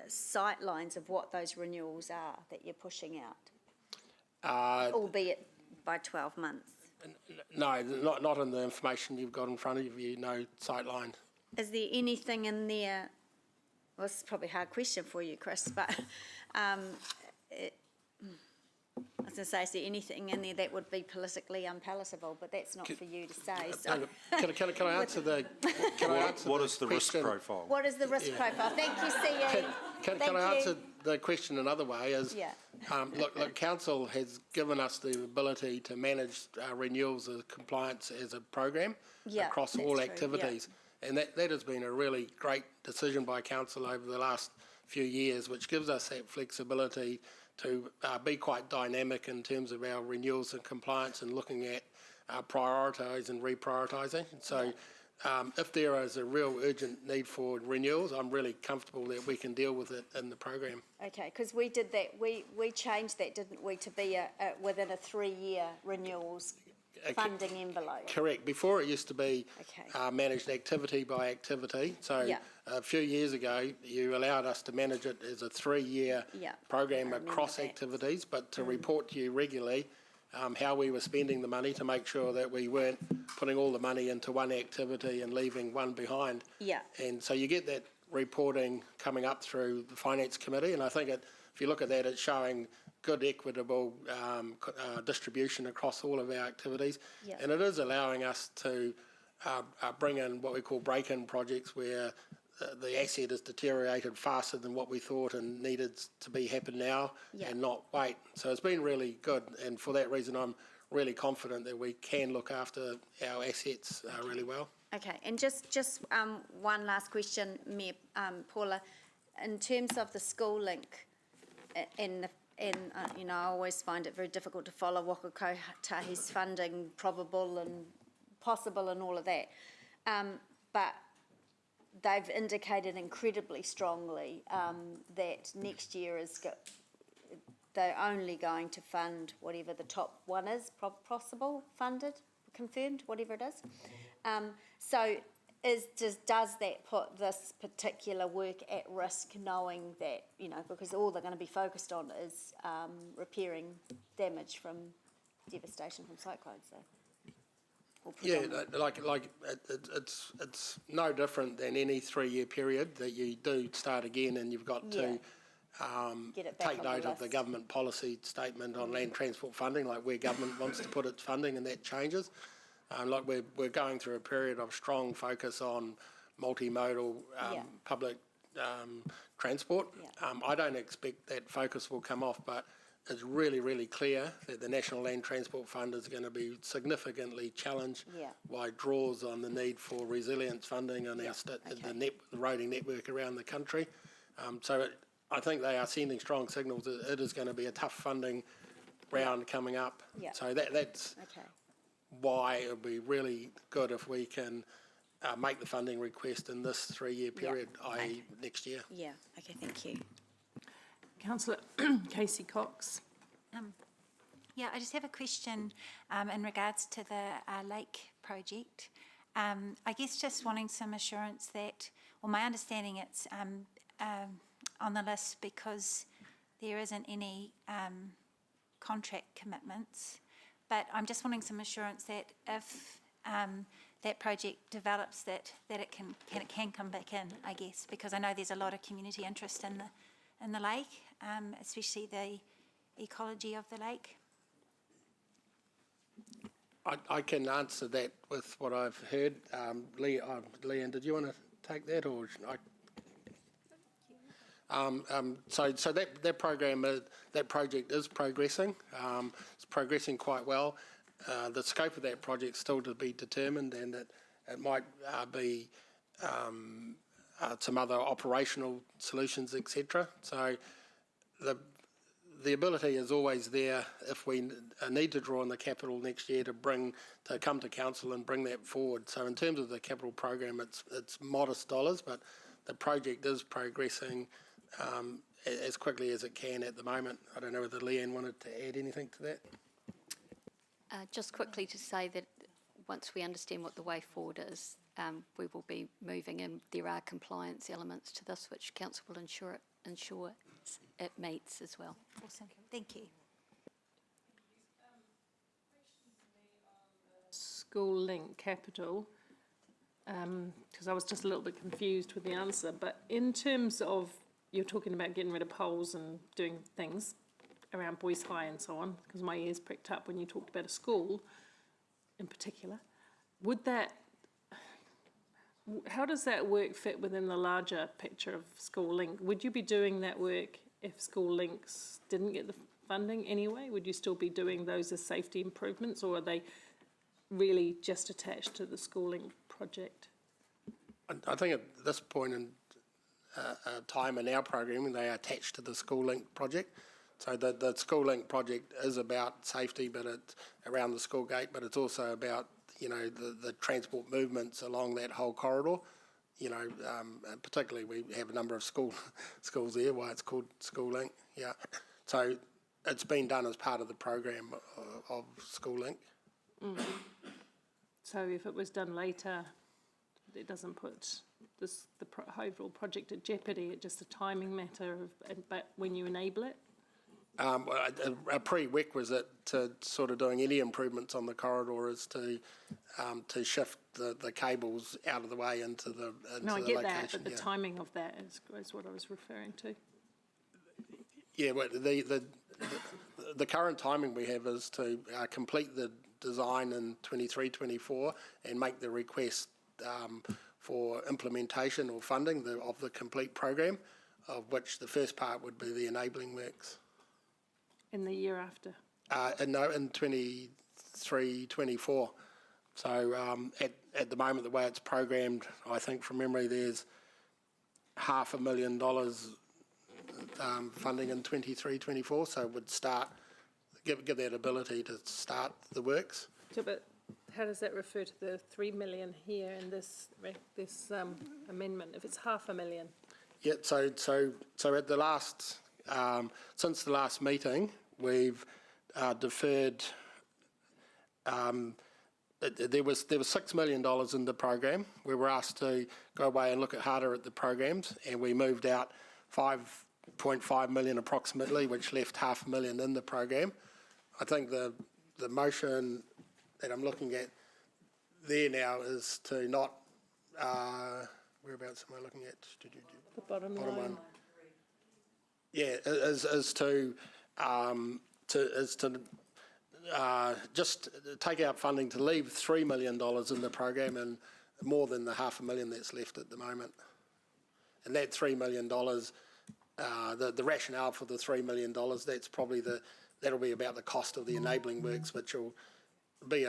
sight lines of what those renewals are that you're pushing out, albeit by 12 months. No, not in the information you've got in front of you, no sight line. Is there anything in there? Well, this is probably a hard question for you, Chris, but I was going to say, is there anything in there that would be politically unpalatable? But that's not for you to say. So. Can I answer the? What is the risk profile? What is the risk profile? Thank you, CE. Can I answer the question another way? Look, Council has given us the ability to manage renewals of compliance as a program across all activities. And that has been a really great decision by Council over the last few years, which gives us that flexibility to be quite dynamic in terms of our renewals and compliance and looking at prioritising and reprioritising. So if there is a real urgent need for renewals, I'm really comfortable that we can deal with it in the program. Okay, because we did that, we changed that, didn't we, to be within a 3-year renewals funding envelope? Correct. Before it used to be Okay. managed activity by activity. So Yeah. a few years ago, you allowed us to manage it as a 3-year Yeah, program I remember across that. activities, but to report to you regularly how we were spending the money to make sure that we weren't putting all the money into one activity and leaving one behind. Yeah. And so you get that reporting coming up through the Finance Committee, and I think if you look at that, it's showing good equitable distribution across all of our activities. Yeah. And it is allowing us to bring in what we call break-in projects where the asset is deteriorated faster than what we thought and needed to be happen now Yeah. and not wait. So it's been really good, and for that reason I'm really confident that we can look after our assets really well. Okay, and just one last question, Mayor Paula. In terms of the school link, and you know, I always find it very difficult to follow Waka Kotahi's funding, probable and possible and all of that. But they've indicated incredibly strongly that next year they're only going to fund whatever the top one is, possible, funded, confirmed, whatever it is. So does that put this particular work at risk, knowing that, you know, because all they're going to be focused on is repairing damage from devastation from cyclones? So. Yeah, it's no different than any 3-year period that you do start again, and you've got to Get it back take on the note of the list. government policy statement on land transport funding, like where government wants to put its funding, and that changes. Like we're going through a period of strong focus on multimodal public transport. Yeah. I don't expect that focus will come off, but it's really, really clear that the National Land Transport Fund is going to be significantly challenged by draws on the need for resilience funding on the roading network around the country. I think they are sending strong signals that it is going to be a tough funding round coming up. Yeah. So that's why it would be really good if we can make the funding request in this 3-year period, i.e. next year. Yeah, okay, thank you. Councillor Casey Cox. Yeah, I just have a question in regards to the lake project. I guess just wanting some assurance that, well, my understanding it's on the list because there isn't any contract commitments, but I'm just wanting some assurance that if that project develops, that it can come back in, I guess, because I know there's a lot of community interest in the lake, especially the ecology of the lake. I can answer that with what I've heard. Leanne, did you want to take that, or should I? So that program, that project is progressing. It's progressing quite well. The scope of that project is still to be determined, and it might be some other operational solutions, etc. So the ability is always there if we need to draw on the capital next year to come to council and bring that forward. So in terms of the capital program, it's modest dollars, but the project is progressing as quickly as it can at the moment. I don't know whether Leanne wanted to add anything to that. Just quickly to say that once we understand what the way forward is, we will be moving in. There are compliance elements to this which council will ensure it meets as well. Awesome, thank you. School link capital, because I was just a little bit confused with the answer, but in terms of, you're talking about getting rid of poles and doing things around Boys High and so on, because my ears pricked up when you talked about a school in particular. How does that work fit within the larger picture of School Link? Would you be doing that work if School Links didn't get the funding anyway? Would you still be doing those as safety improvements, or are they really just attached to the School Link project? I think at this point in time in our programming, they are attached to the School Link project. So the School Link project is about safety, but it's around the school gate, but it's also about the transport movements along that whole corridor. And particularly we have a number of schools there, why it's called School Link. Yeah, so it's been done as part of the program of School Link. So if it was done later, it doesn't put the overall project at jeopardy. It's just a timing matter but when you enable it. A prerequisite to sort of doing any improvements on the corridor is to shift the cables out of the way into the No, I the get location. that, but the timing of that is what I was referring to. Yeah, but the current timing we have is to complete the design in 23-24 and make the request for implementation or funding of the complete program, of which the first part would be the enabling works. In the year after? No, in 23-24. So at the moment, the way it's programmed, I think from memory, there's $500,000 funding in 23-24, so it would start, give that ability to start the works. So, but how does that refer to the 3 million here in this amendment, if it's $500,000? Yeah, so at the last, since the last meeting, we've deferred, there was $6 million in the program. We were asked to go away and look harder at the programs, and we moved out 5.5 million approximately, which left $500,000 in the program. I think the motion that I'm looking at there now is to not, whereabouts am I looking at? The bottom line. One. Yeah, is to just take out funding to leave $3 million in the program and more than the $500,000 that's left at the moment. And that $3 million, the rationale for the $3 million, that's probably that'll be about the cost of the enabling works, which will be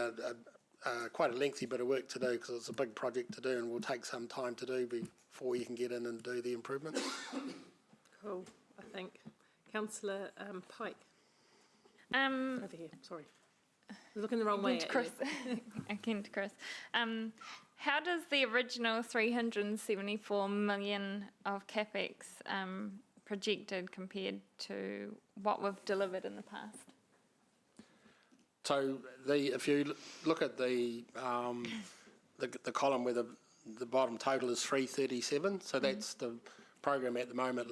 quite a lengthy bit of work to do because it's a big project to do and will take some time to do before you can get in and do the improvements. Cool, I think. Councillor Pike. Over here, sorry. I was looking the wrong way at Chris. you. Again to Chris. How does the original 374 million of CapEx projected compared to what we've delivered in the past? So if you look at the column where the bottom total is 337, so that's the program at the moment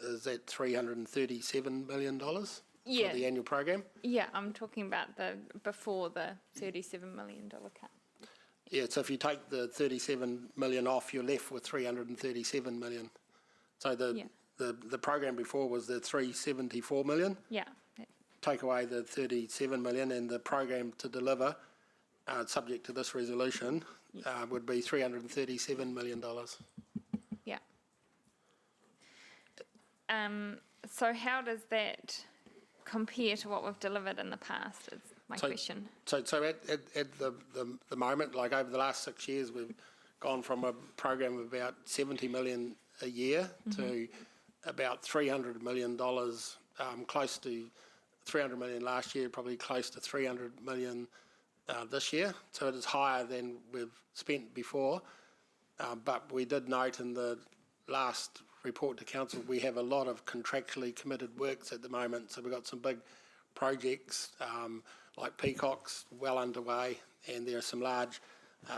is at $337 million for the annual program. Yeah, I'm talking about before the $37 million cut. Yeah, so if you take the 37 million off, you're left with 337 million. So the program before was the 374 million. Yeah. Take away the 37 million and the program to deliver, subject to this resolution, would be $337 million. Yeah. So how does that compare to what we've delivered in the past is my question. So at the moment, like over the last 6 years, we've gone from a program of about 70 million a year to about $300 million, close to 300 million last year, probably close to 300 million this year. So it is higher than we've spent before. But we did note in the last report to council, we have a lot of contractually committed works at the moment. So we've got some big projects like Peacock's well underway, and there are some large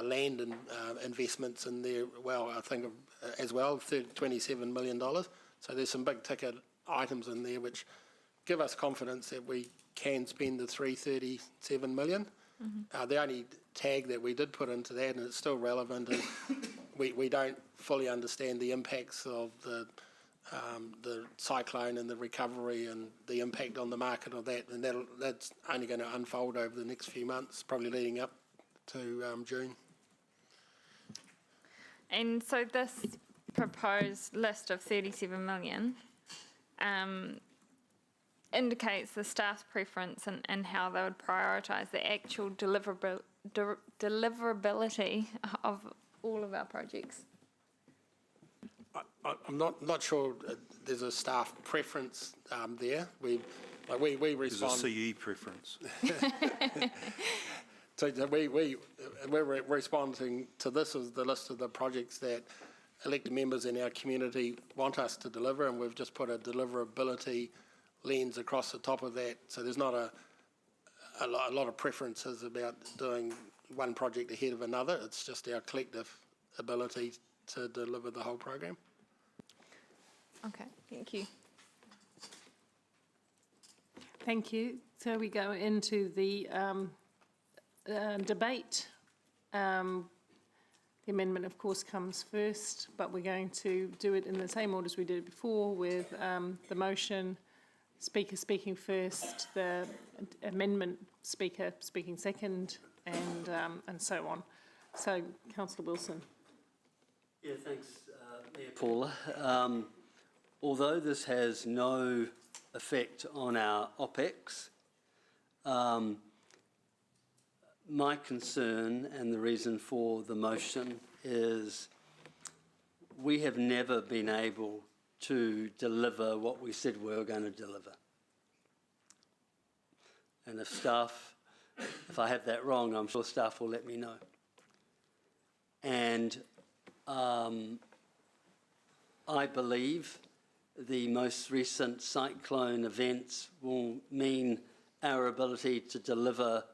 land and investments in there. Well, I think as well, $27 million. So there's some big ticket items in there which give us confidence that we can spend the 337 million. The only tag that we did put into that, and it's still relevant, is we don't fully understand the impacts of the cyclone and the recovery and the impact on the market of that, and that's only going to unfold over the next few months, probably leading up to June. And so this proposed list of 37 million indicates the staff's preference and how they would prioritise the actual deliverability of all of our projects. I'm not sure there's a staff preference there. We respond. There's a CE preference. So we we're responding to this as the list of the projects that elected members in our community want us to deliver, and we've just put a deliverability lens across the top of that. So there's not a lot of preferences about doing one project ahead of another. It's just our collective ability to deliver the whole program. Okay, thank you. Thank you. So we go into the debate. The amendment, of course, comes first, but we're going to do it in the same order as we did before, with the motion, speaker speaking first, the amendment speaker speaking second, and so on. So, Councillor Wilson. Yeah, thanks, Mayor Paula. Although this has no effect on our OPEX, my concern and the reason for the motion is we have never been able to deliver what we said we were going to deliver. And if I have that wrong, I'm sure staff will let me know. And I believe the most recent cyclone events will mean our ability to deliver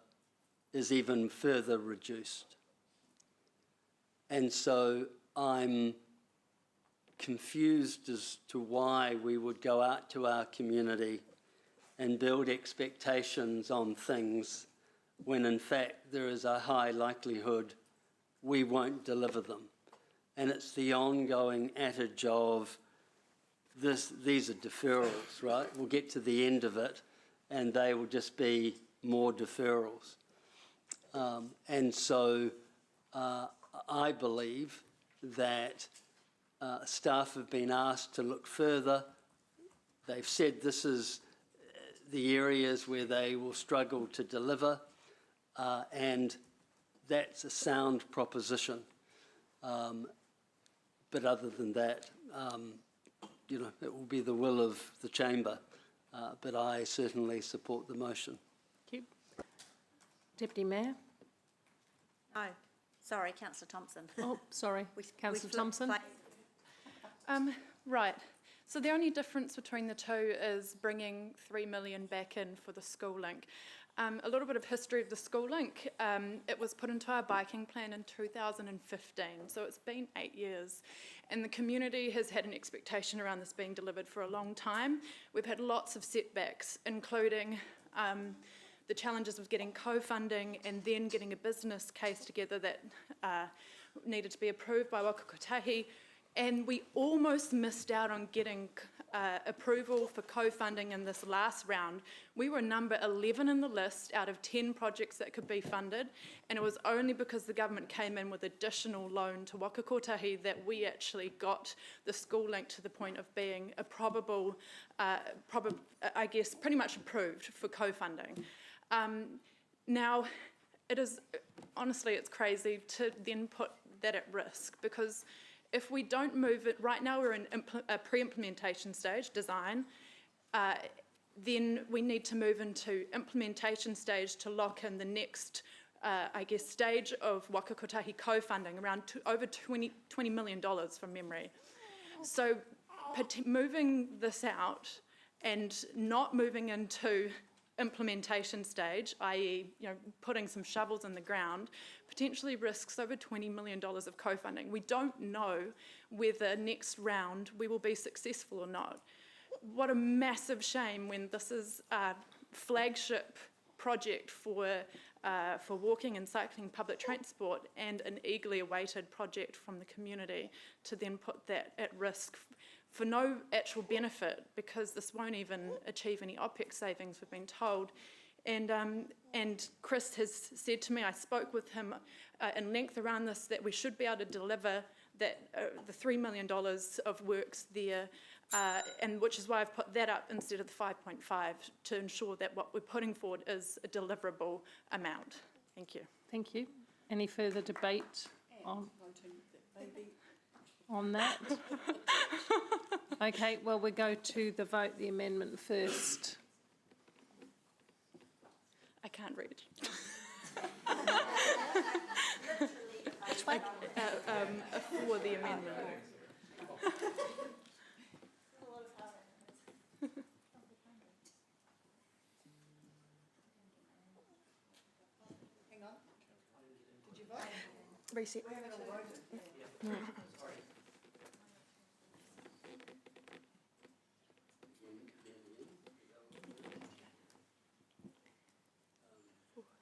is even further reduced. And so I'm confused as to why we would go out to our community and build expectations on things when in fact there is a high likelihood we won't deliver them. And it's the ongoing adage of these are deferrals, right? We'll get to the end of it and they will just be more deferrals. And so I believe that staff have been asked to look further. They've said this is the areas where they will struggle to deliver, and that's a sound proposition. But other than that, you know, it will be the will of the chamber, but I certainly support the motion. Thank you. Deputy Mayor. No, sorry, Councillor Thompson. Oh, sorry, Councillor Thompson. Right. So the only difference between the two is bringing 3 million back in for the school link. A little bit of history of the school link. It was put into our biking plan in 2015, so it's been 8 years. And the community has had an expectation around this being delivered for a long time. We've had lots of setbacks, including the challenges of getting co-funding and then getting a business case together that needed to be approved by Waka Kotahi. And we almost missed out on getting approval for co-funding in this last round. We were number 11 in the list out of 10 projects that could be funded, and it was only because the government came in with additional loan to Waka Kotahi that we actually got the school link to the point of being a probable, I guess, pretty much approved for co-funding. Now, it is, honestly, it's crazy to then put that at risk, because if we don't move it, right now we're in a pre-implementation stage, design, then we need to move into implementation stage to lock in the next, I guess, stage of Waka Kotahi co-funding, around over $20 million from memory. So moving this out and not moving into implementation stage, i.e., you know, putting some shovels in the ground, potentially risks over $20 million of co-funding. We don't know whether next round we will be successful or not. What a massive shame when this is a flagship project for walking and cycling public transport and an eagerly awaited project from the community, to then put that at risk for no actual benefit, because this won't even achieve any OPEX savings, we've been told. And Chris has said to me, I spoke with him in length around this, that we should be able to deliver that the $3 million of works there, and which is why I've put that up instead of the 5.5, to ensure that what we're putting forward is a deliverable amount. Thank you. Thank you. Any further debate on that? Okay, well, we go to the vote, the amendment first. I can't read. way? For the amendment. Reset.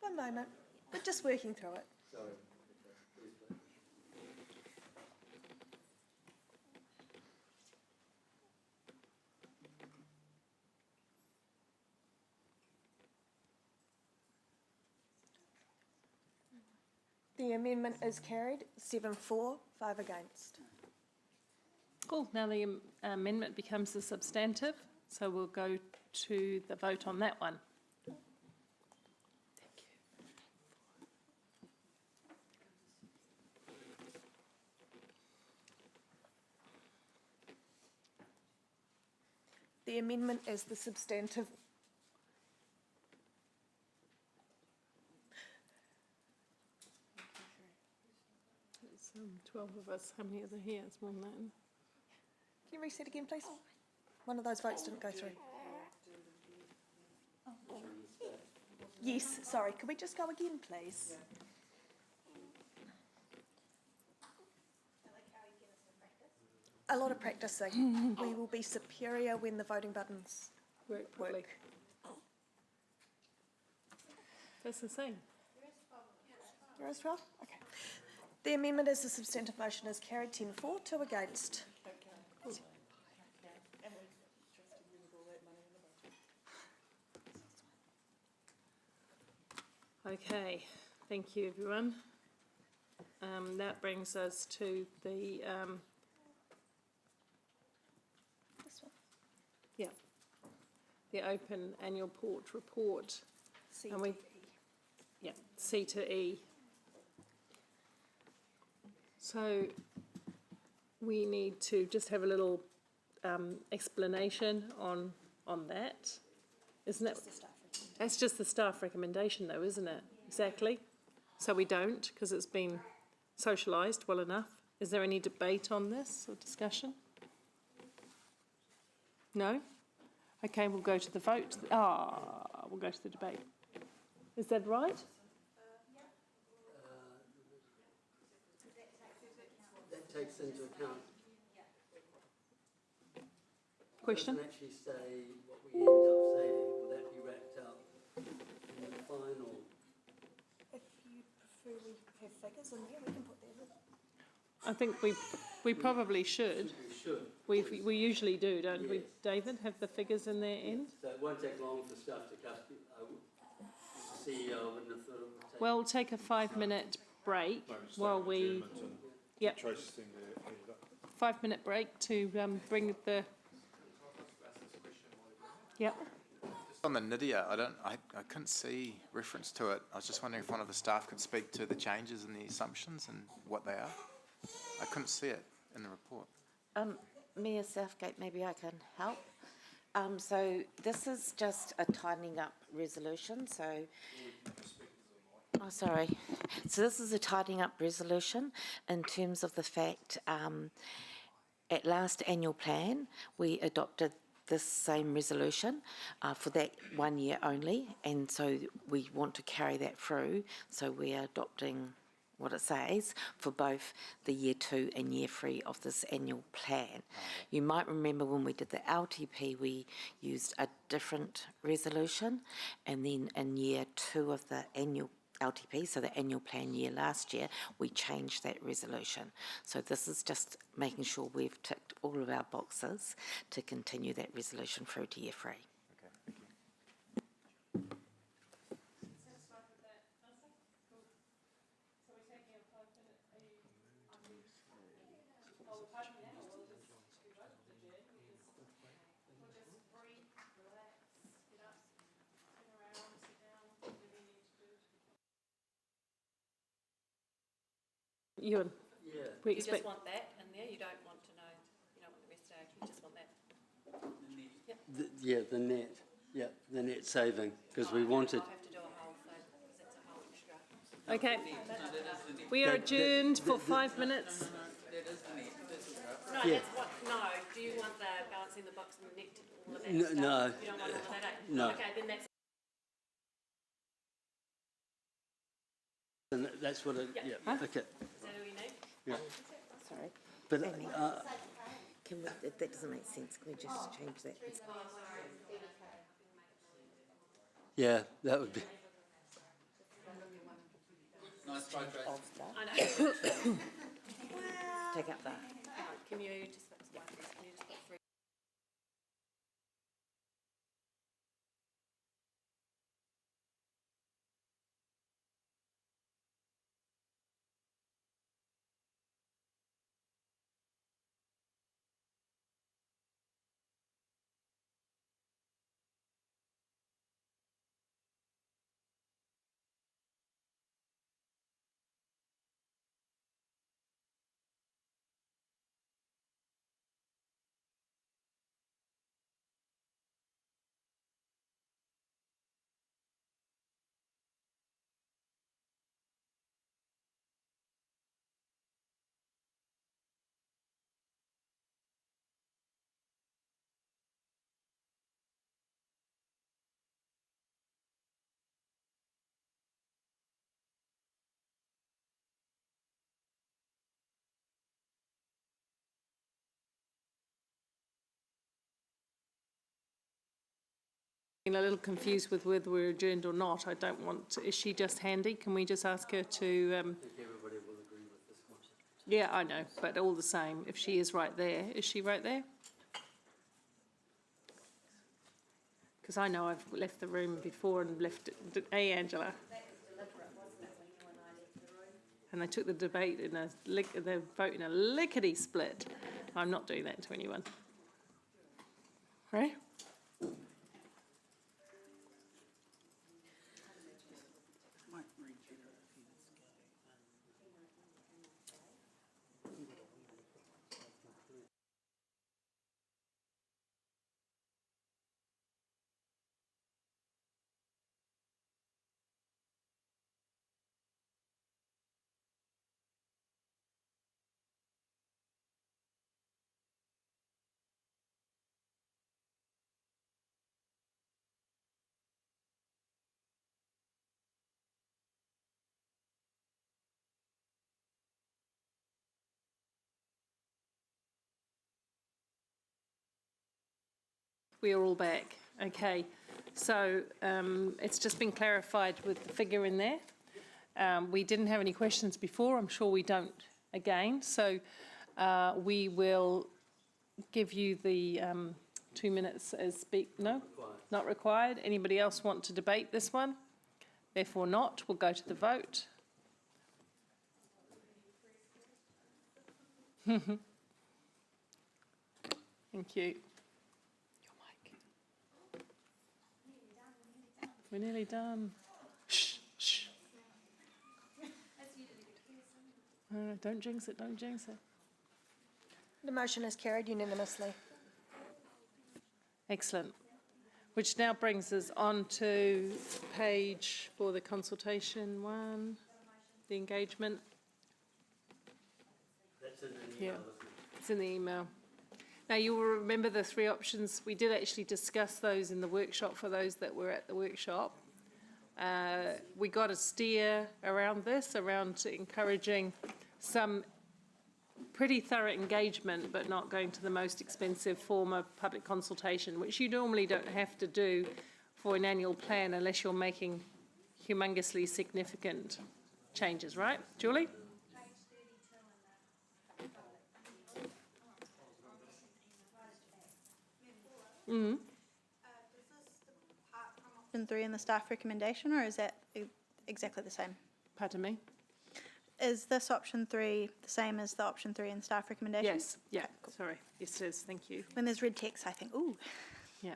One moment, we're just working through it. The amendment is carried, 7-4, 5 against. Cool, now the amendment becomes the substantive, so we'll go to the vote on that one. The amendment is the substantive. It's 12 of us, how many are there here? It's more than that. Can you reset again, please? One of those votes didn't go through. Yes, sorry, could we just go again, please? A lot of practicing. We will be superior when the voting buttons work. That's the same. There is 12? Okay. The amendment as the substantive motion is carried, 10-4, 2 against. Okay, thank you, everyone. That brings us to the, This one. yeah, the open annual port report. And we, yeah, C to E. So we need to just have a little explanation on that, isn't it? That's just the staff recommendation though, isn't it? Exactly. So we don't, because it's been socialised well enough. Is there any debate on this or discussion? No? Okay, we'll go to the vote. We'll go to the debate. Is that right? That takes into account. Question? Doesn't actually say what we end up saving. Will that be wrapped up in the final? If you prefer we have figures in there, we can put them in. I think we probably should. We should. We usually do, don't we, Yes. David? Have the figures in their end? So it won't take long for stuff to come. The CEO wouldn't have thought it would take. Well, we'll take a 5-minute break while we, yep, Tracy's thing there. 5-minute break to bring the, yep. On the NIDIA, I couldn't see reference to it. I was just wondering if one of the staff could speak to the changes in the assumptions and what they are. I couldn't see it in the report. Mayor Southgate, maybe I can help. So this is just a tightening up resolution, so... Oh, sorry. So this is a tidying up resolution in terms of the fact at last annual plan, we adopted this same resolution for that 1 year only, and so we want to carry that through. So we are adopting what it says for both the year 2 and year 3 of this annual plan. You might remember when we did the LTP, we used a different resolution, and then in year 2 of the annual LTP, so the annual plan year last year, we changed that resolution. So this is just making sure we've ticked all of our boxes to continue that resolution through to year 3. Okay, thank you. Ewan, Yeah. we You expect, just want that in there, you don't want to know, you don't want the rest out, you just want that. The net, yeah, the net saving, because we wanted, I'll have to do a whole thing, because it's a whole extra. Okay. We are adjourned for 5 minutes. No, Yeah. that's what, no, do you want the balancing the books and the neck to all of that No, stuff? no. You don't want all of that, eh? No. Okay, then that's And that's what it, yeah, okay. Is that all you need? Yeah. Sorry. But, Can we, that doesn't make sense. Can we just change that? yeah, that would be, I know. Take up that. Can you just fix one, please? Can you just put through? A little confused with whether we're adjourned or not. I don't want to, is she just handy? Can we just ask her to, everybody will agree with this concept. yeah, I know, but all the same, if she is right there, is she right there? Because I know I've left the room before and left it, hey, Angela? And they took the debate in the vote in a lickety split. I'm not doing that to anyone. Right? We are all back. Okay. So it's just been clarified with the figure in there. We didn't have any questions before. I'm sure we don't again. So we will give you the 2 minutes as speak. No? Not required. Anybody else want to debate this one? Therefore not. We'll go to the vote. Thank you. We're nearly done. Shh, shh. Don't jinx it, don't jinx it. The motion is carried unanimously. Excellent. Which now brings us on to page for the consultation one, the engagement. That's in the Yeah, it's in the email. Now, you will remember the three options. We did actually discuss those in the workshop for those that were at the workshop. We got a steer around this, around encouraging some pretty thorough engagement, but not going to the most expensive form of public consultation, which you normally don't have to do for an annual plan unless you're making humongously significant changes, right? Julie? Mm-hmm. Option 3 in the staff recommendation, or is that exactly the same? Pardon me? Is this option 3 the same as the option 3 in the staff recommendation? Yes, yeah, sorry. Yes, it is, thank you. When there's red text, I think, ooh. Yeah.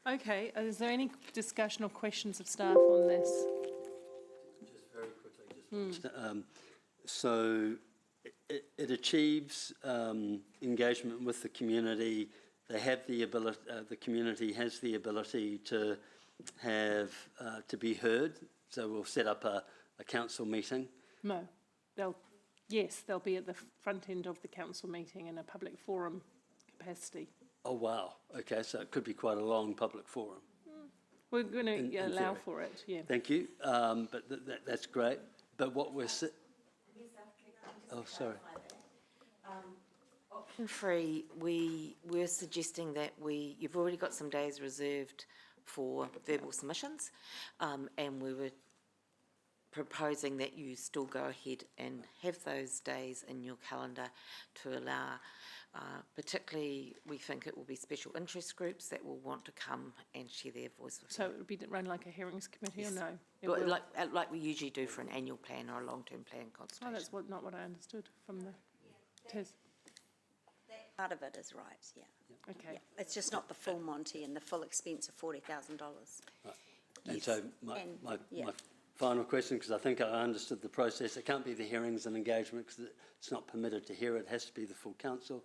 Okay, is there any discussion or questions of staff on this? Just very quickly, so it achieves engagement with the community. They have the ability, the community has the ability to have, to be heard. So we'll set up a a council meeting? No, they'll be at the front end of the council meeting in a public forum capacity. Oh, wow. Okay, so it could be quite a long public forum. We're going In to allow theory. for it, yeah. Thank you. But that's great. But what we're... Oh, sorry. Option 3, we were suggesting that you've already got some days reserved for verbal submissions, and we were proposing that you still go ahead and have those days in your calendar to allow, particularly we think it will be special interest groups that will want to come and share their voice with So you. it would be run like a hearings committee, Yes. or no? It Well, will? like we usually do for an annual plan or a long-term plan Oh, consultation. that's not what I understood from the TES. Part of it is right, yeah. Okay. Yeah. It's just not the full Monty and the full expense of $40,000. And so my yeah. final question, because I think I understood the process, it can't be the hearings and engagement because it's not permitted to hear, it has to be the full council.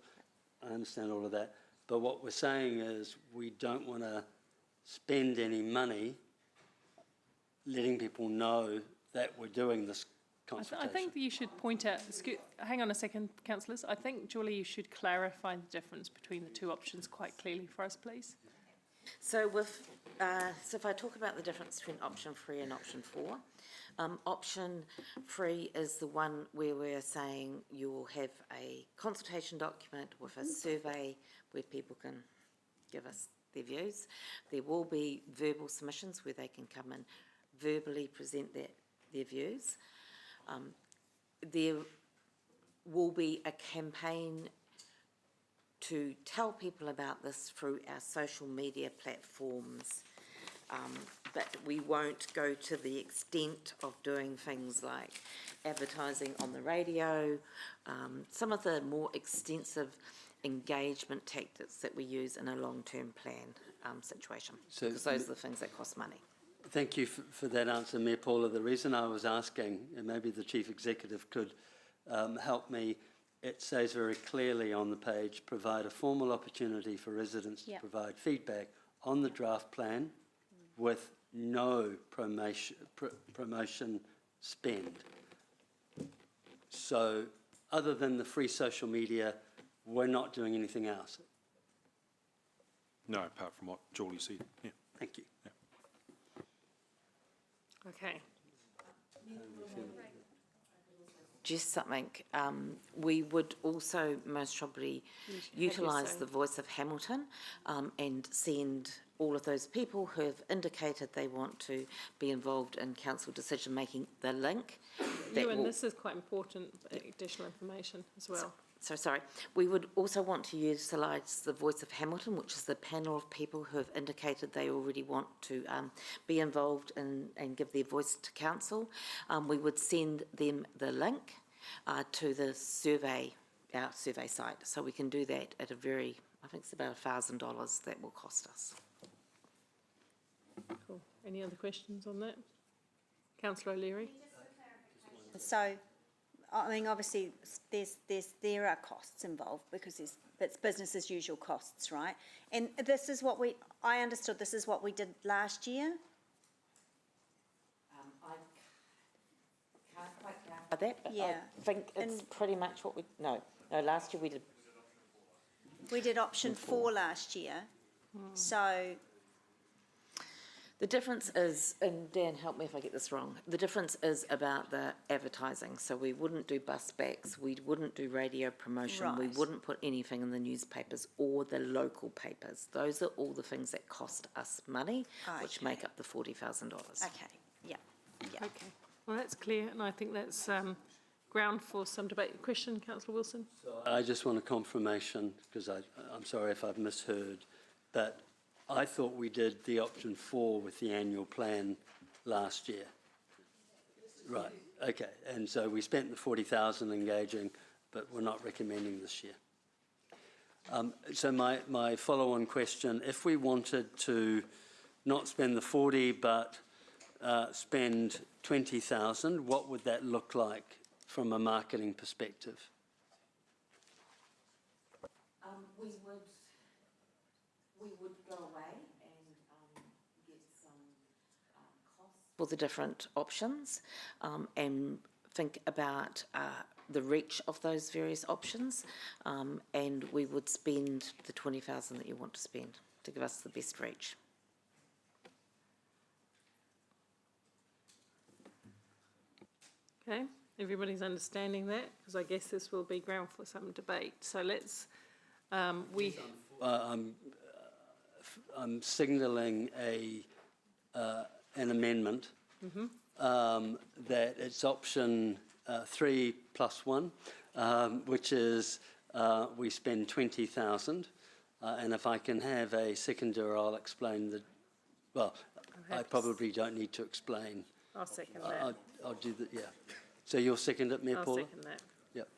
I understand all of that. But what we're saying is we don't want to spend any money letting people know that we're doing this I consultation. think that you should point out, hang on a second, councillors. I think, Julie, you should clarify the difference between the two options quite clearly for us, please. So so if I talk about the difference between option 3 and option 4, option 3 is the one where we're saying you will have a consultation document with a survey where people can give us their views. There will be verbal submissions where they can come and verbally present their views. There will be a campaign to tell people about this through our social media platforms, but we won't go to the extent of doing things like advertising on the radio, some of the more extensive engagement tactics that we use in a long-term plan situation, because those are the things that cost money. Thank you for that answer, Mayor Paula. The reason I was asking, and maybe the Chief Executive could help me, it says very clearly on the page, provide a formal opportunity for residents to provide feedback on the draft plan with no promotion spend. So other than the free social media, we're not doing anything else. No, apart from what Julie said, yeah. Thank you. Yeah. Okay. Just something, we would also most probably utilise the Voice of Hamilton and send all of those people who have indicated they want to be involved in council decision making the link. Ewan, this is quite important, additional information as well. Sorry. We would also want to utilise the Voice of Hamilton, which is the panel of people who have indicated they already want to be involved and give their voice to council. We would send them the link to the survey, our survey site. So we can do that at I think it's about $1,000 that will cost us. Cool. Any other questions on that? Councillor O'Leary? So, I mean, obviously, there are costs involved because it's business as usual costs, right? And this is what I understood this is what we did last year. I can't quite clarify that, but Yeah. I think it's pretty much what no, last year we did. We did option 4 last year, so... The difference is, and Dan, help me if I get this wrong, the difference is about the advertising. So we wouldn't do bus backs, we wouldn't do radio promotion, we Right. wouldn't put anything in the newspapers or the local papers. Those are all the things that cost us money, which Okay. make up the $40,000. Okay, yeah. Okay. Well, that's clear, and I think that's ground for some debate. Question, Councillor Wilson? I just want a confirmation, because I'm sorry if I've misheard, but I thought we did the option 4 with the annual plan last year. Right, okay, and so we spent the 40,000 engaging, but we're not recommending this year. So my follow-on question, if we wanted to not spend the 40 but spend 20,000, what would that look like from a marketing perspective? We would go away and get some costs for the different options and think about the reach of those various options, and we would spend the 20,000 that you want to spend to give us the best reach. Okay, everybody's understanding that, because I guess this will be ground for some debate. So let's, I'm signalling an amendment that it's option 3+1, which is we spend 20,000, and if I can have a seconder, I'll explain the. Well, I probably don't need to explain. I'll second that. I'll do that. Yeah. So you'll second it, Mayor Paula? I'll second that. Yep.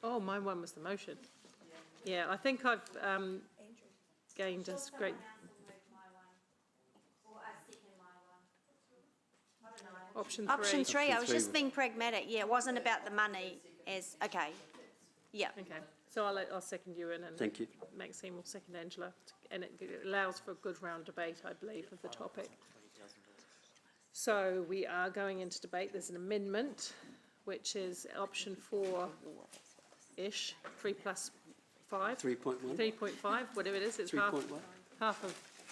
Oh, my one was the motion. Yeah, I think I've gained a great. Option 3. Option 3, I was Option just 3. being pragmatic. Yeah, it wasn't about the money as, okay. Yeah. Okay, so I'll second you in, and Thank you. Maxine will second Angela, and it allows for a good round debate, I believe, of the topic. So we are going into debate. There's an amendment, which is option 4-ish, 3+5. 3.1. 3.5, whatever it is. It's half 3.1.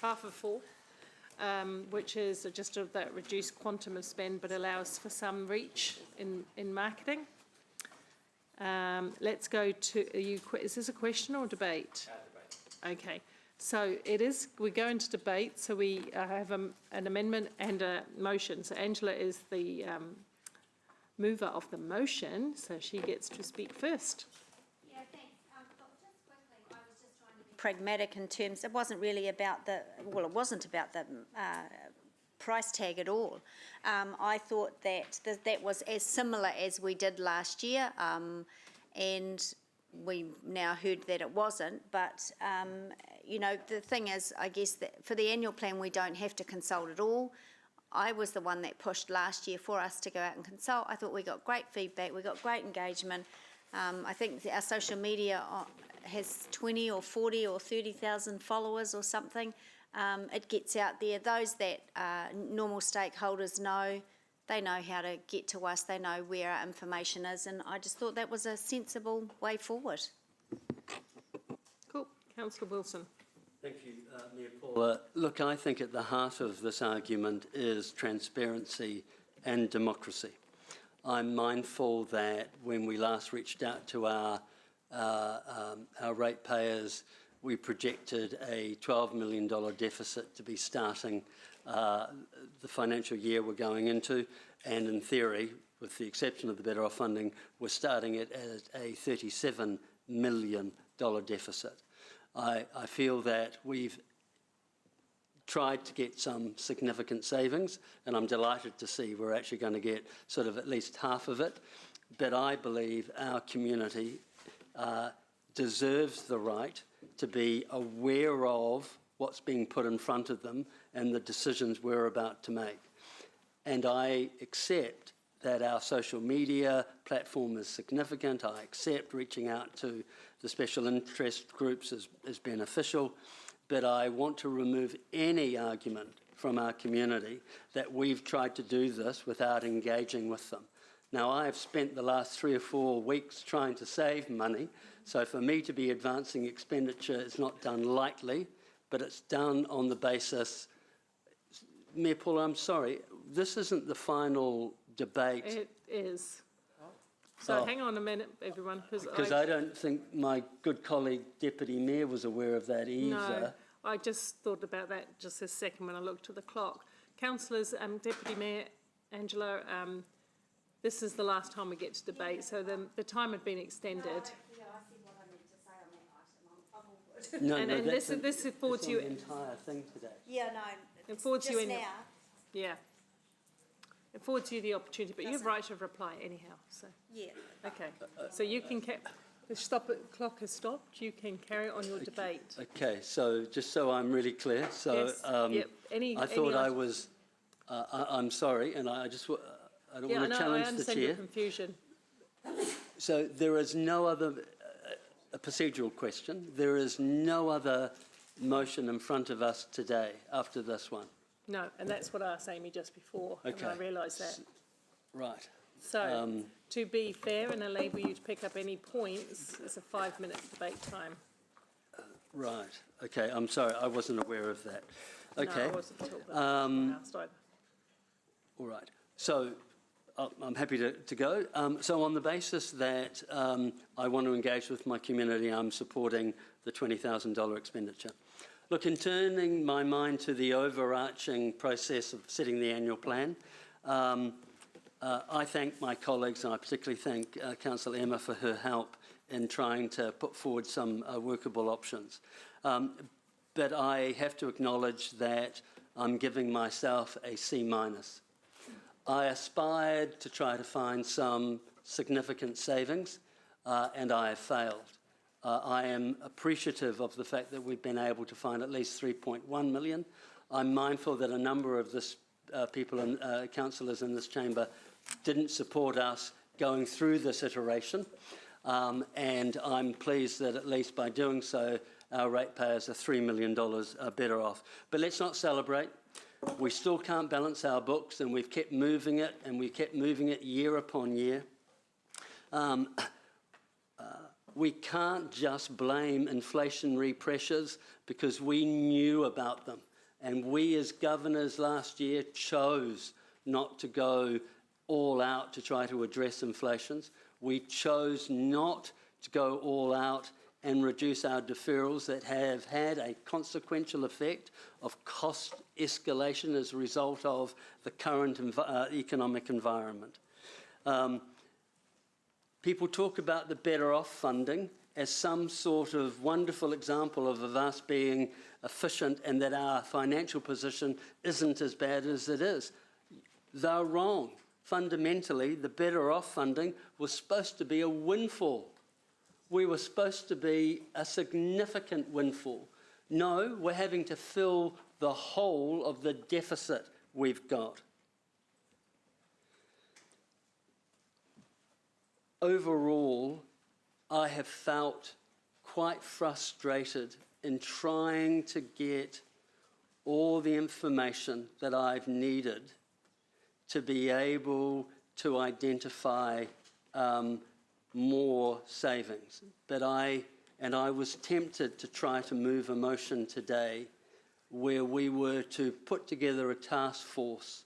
half of 4. Which is just that reduced quantum of spend, but allows for some reach in marketing. Let's go to, is this a question or debate? Debate. Okay, so it is, we go into debate, so we have an amendment and a motion. So Angela is the mover of the motion, so she gets to speak first. Pragmatic in terms, it wasn't really about the, well, it wasn't about the price tag at all. I thought that that was as similar as we did last year, and we now heard that it wasn't, but you know, the thing is, I guess that for the annual plan we don't have to consult at all. I was the one that pushed last year for us to go out and consult. I thought we got great feedback, we got great engagement. I think our social media has 20 or 40 or 30,000 followers or something. It gets out there. Those that normal stakeholders know, they know how to get to us, they know where our information is, and I just thought that was a sensible way forward. Cool. Councillor Wilson. Thank you, Mayor Paula. Look, I think at the heart of this argument is transparency and democracy. I'm mindful that when we last reached out to our ratepayers, we projected a $12 million deficit to be starting the financial year we're going into, and in theory, with the exception of the Better Off funding, we're starting it at a $37 million deficit. I feel that we've tried to get some significant savings, and I'm delighted to see we're actually going to get sort of at least half of it, but I believe our community deserves the right to be aware of what's being put in front of them and the decisions we're about to make. And I accept that our social media platform is significant. I accept reaching out to the special interest groups is beneficial, but I want to remove any argument from our community that we've tried to do this without engaging with them. Now, I have spent the last 3 or 4 weeks trying to save money, so for me to be advancing expenditure is not done lightly, but it's done on the basis. Mayor Paula, I'm sorry, this isn't the final debate. It is. So hang on a minute, everyone, because I don't think my good colleague Deputy Mayor was aware of that either. No, I just thought about that just a second when I looked at the clock. Councillors, Deputy Mayor Angela, this is the last time we get to debate, so the time had been extended. No, and this affords you the entire thing today. Yeah, no, it affords you now. Yeah, it affords you the opportunity, but you have right of reply anyhow. So yeah, okay, so you can the clock has stopped. You can carry on your debate. Okay, so just so I'm really clear, so yes. Yep. I thought I was. I'm sorry, and I just. I don't want to challenge the chair. I understand your confusion. So there is no other a procedural question. There is no other motion in front of us today after this one. No, and that's what I asked Amy just before, and I Okay. realised that. Right. So, to be fair and enable you to pick up any points, it's a 5-minute debate time. Right. Okay. I'm sorry. I wasn't aware of that. Okay. No, I wasn't at all, but I asked either. All right. So I'm happy to go. So on the basis that I want to engage with my community, I'm supporting the $20,000 expenditure. Look, in turning my mind to the overarching process of setting the annual plan, I thank my colleagues, and I particularly thank Councillor Emma for her help in trying to put forward some workable options. But I have to acknowledge that I'm giving myself a C-. I aspired to try to find some significant savings, and I have failed. I am appreciative of the fact that we've been able to find at least 3.1 million. I'm mindful that a number of this people and councillors in this chamber didn't support us going through this iteration, and I'm pleased that at least by doing so, our ratepayers are $3 million better off. But let's not celebrate. We still can't balance our books, and we've kept moving it, and we kept moving it year upon year. We can't just blame inflationary pressures because we knew about them. And we as governors last year chose not to go all out to try to address inflations. We chose not to go all out and reduce our deferrals that have had a consequential effect of cost escalation as a result of the current economic environment. People talk about the Better Off funding as some sort of wonderful example of us being efficient and that our financial position isn't as bad as it is. They're wrong. Fundamentally, the Better Off funding was supposed to be a windfall. We were supposed to be a significant windfall. No, we're having to fill the whole of the deficit we've got. Overall, I have felt quite frustrated in trying to get all the information that I've needed to be able to identify more savings. But I was tempted to try to move a motion today where we were to put together a task force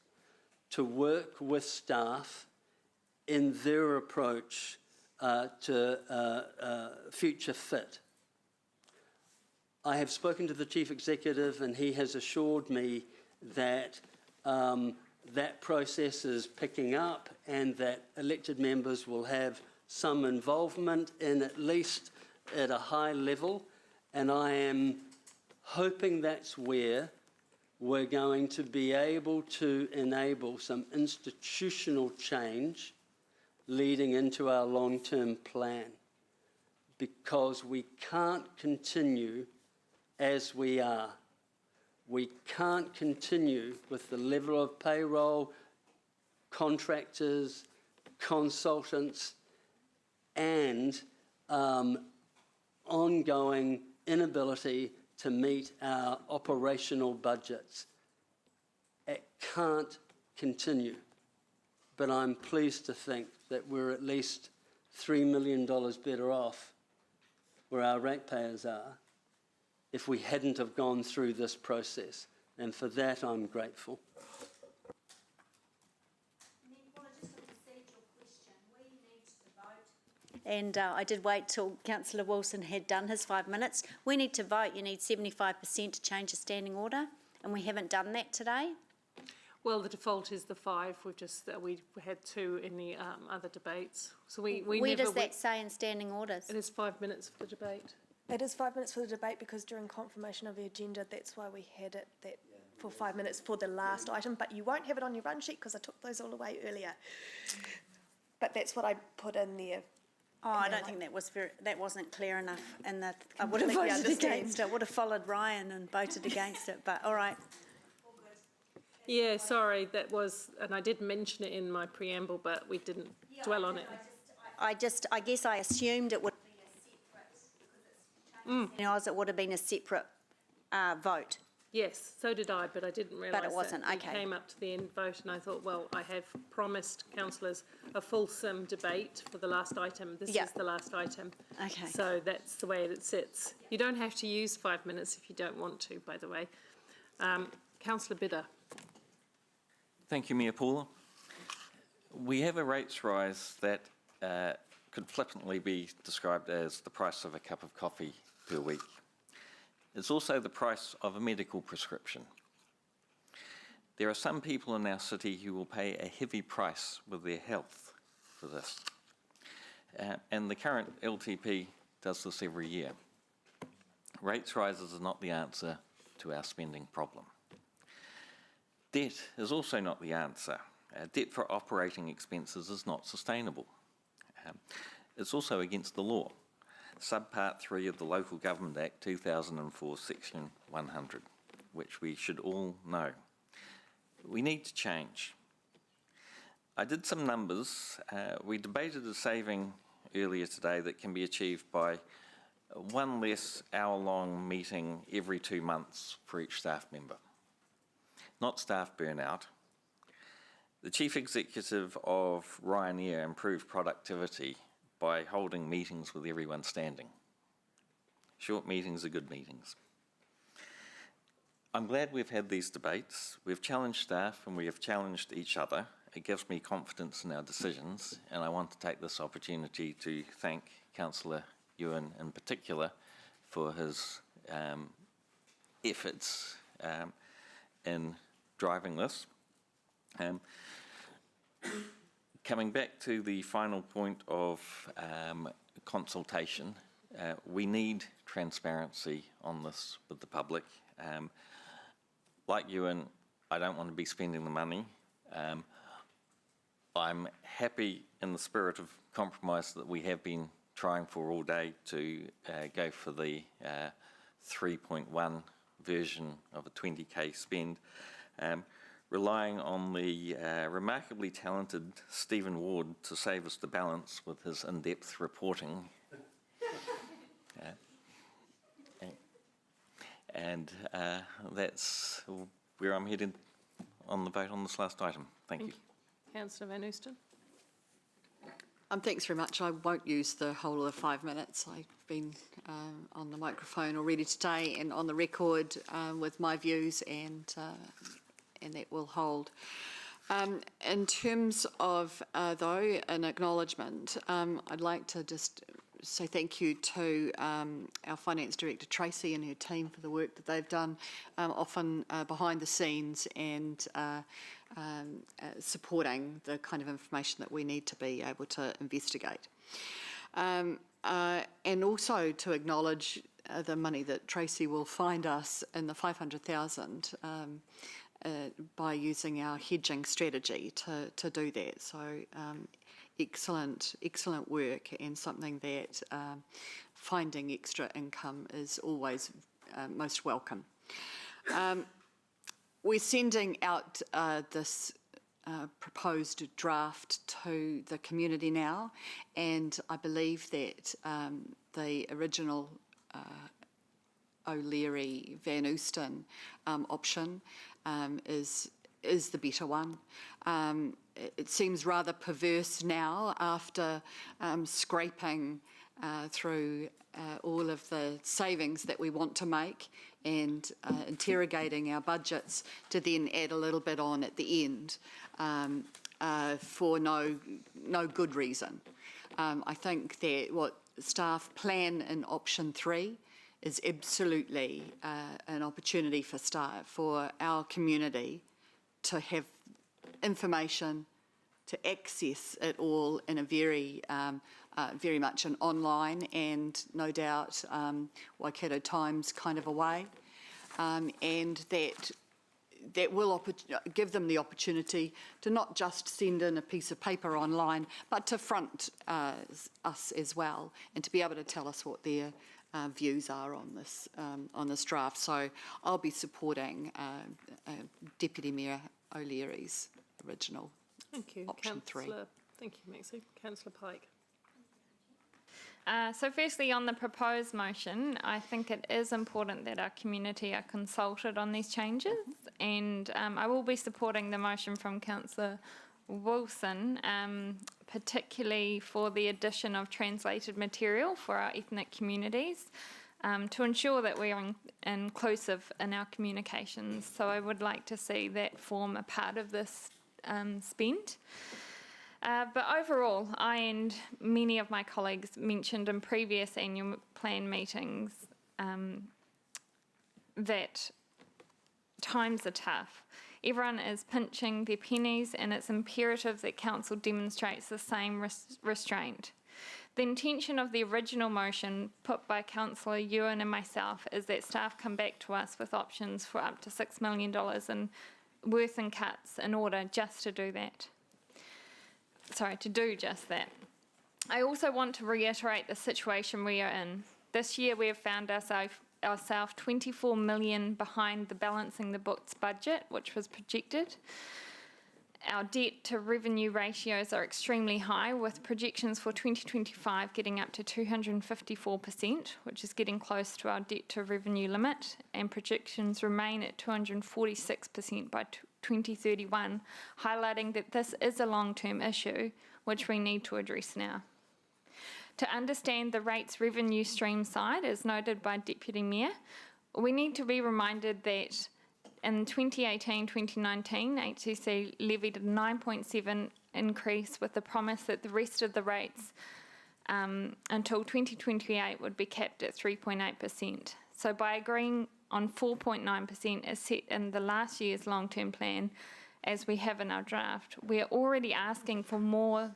to work with staff in their approach to future fit. I have spoken to the Chief Executive and he has assured me that that process is picking up and that elected members will have some involvement in at least at a high level, and I am hoping that's where we're going to be able to enable some institutional change leading into our long-term plan, because we can't continue as we are. We can't continue with the level of payroll, contractors, consultants, and ongoing inability to meet our operational budgets. It can't continue. But I'm pleased to think that we're at least $3 million better off where our ratepayers are if we hadn't have gone through this process. And for that, I'm grateful. And I did wait till Councillor Wilson had done his 5 minutes. We need to vote. You need 75% to change the standing order, and we haven't done that today. Well, the default is the 5. We've just, we had 2 in the other debates. So we Where never... does that say in standing orders? It is 5 minutes for the debate. It is 5 minutes for the debate because during confirmation of the agenda, that's why we had it that for 5 minutes for the last item, but you won't have it on your run sheet because I took those all away earlier. But that's what I put in there. Oh, I don't think that wasn't clear enough, and that I would have voted against it. I would have followed Ryan and voted against it, but all right. Yeah, sorry, that was, and I did mention it in my preamble, but we didn't dwell on it. I guess I assumed it would be a separate, it would have been a separate vote. Yes, so did I, but I didn't realise But it wasn't, that. okay. We came up to the end vote and I thought, well, I have promised councillors a fulsome debate for the last item. This Yeah. is the last item. Okay. So that's the way it sits. You don't have to use 5 minutes if you don't want to, by the way. Councillor Bidder. Thank you, Mayor Paula. We have a rates rise that could flippantly be described as the price of a cup of coffee per week. It's also the price of a medical prescription. There are some people in our city who will pay a heavy price with their health for this. And the current LTP does this every year. Rates rises are not the answer to our spending problem. Debt is also not the answer. Debt for operating expenses is not sustainable. It's also against the law. Subpart 3 of the Local Government Act 2004, Section 100, which we should all know. We need to change. I did some numbers. We debated a saving earlier today that can be achieved by one less hour-long meeting every 2 months for each staff member. Not staff burnout. The Chief Executive of Ryanair improved productivity by holding meetings with everyone standing. Short meetings are good meetings. I'm glad we've had these debates. We've challenged staff and we have challenged each other. It gives me confidence in our decisions, and I want to take this opportunity to thank Councillor Ewan in particular for his efforts in driving this. Coming back to the final point of consultation, we need transparency on this with the public. Like Ewan, I don't want to be spending the money. I'm happy in the spirit of compromise that we have been trying for all day to go for the 3.1 version of a 20k spend. Relying on the remarkably talented Stephen Ward to save us the balance with his in-depth reporting. And that's where I'm headed on the vote on this last item. Thank you. Councillor Van Oosten. Thanks very much. I won't use the whole of the 5 minutes. I've been on the microphone already today and on the record with my views, and that will hold. In terms of, though, an acknowledgement, I'd like to just say thank you to our Finance Director Tracy and her team for the work that they've done, often behind the scenes and supporting the kind of information that we need to be able to investigate. And also to acknowledge the money that Tracy will find us in the 500,000 by using our hedging strategy to do that. So excellent work, and something that finding extra income is always most welcome. We're sending out this proposed draft to the community now, and I believe that the original O'Leary Van Oosten option is the better one. It seems rather perverse now after scraping through all of the savings that we want to make and interrogating our budgets to then add a little bit on at the end for no good reason. I think that what staff plan in option 3 is absolutely an opportunity for staff, for our community to have information, to access it all in a very much an online and no doubt Waikato Times kind of a way, and that will give them the opportunity to not just send in a piece of paper online, but to front us as well, and to be able to tell us what their views are on this draft. So I'll be supporting Deputy Mayor O'Leary's original Thank you, option 3. Thank you, Maxie. Councillor Pike. So firstly, on the proposed motion, I think it is important that our community are consulted on these changes, and I will be supporting the motion from Councillor Wilson, particularly for the addition of translated material for our ethnic communities, to ensure that we are inclusive in our communications. So I would like to see that form a part of this spend. But overall, I and many of my colleagues mentioned in previous annual plan meetings that times are tough. Everyone is pinching their pennies, and it's imperative that Council demonstrates the same restraint. The intention of the original motion put by Councillor Ewan and myself is that staff come back to us with options for up to $6 million worth in cuts in order just to do that. To do just that. I also want to reiterate the situation we are in. This year we have found ourselves 24 million behind the balancing the books budget, which was projected. Our debt to revenue ratios are extremely high, with projections for 2025 getting up to 254%, which is getting close to our debt to revenue limit, and projections remain at 246% by 2031, highlighting that this is a long-term issue which we need to address now. To understand the rates revenue stream side, as noted by Deputy Mayor, we need to be reminded that in 2018-2019, HCC levied a 9.7 increase with the promise that the rest of the rates until 2028 would be capped at 3.8%. So by agreeing on 4.9% as set in the last year's long-term plan, as we have in our draft, we are already asking for more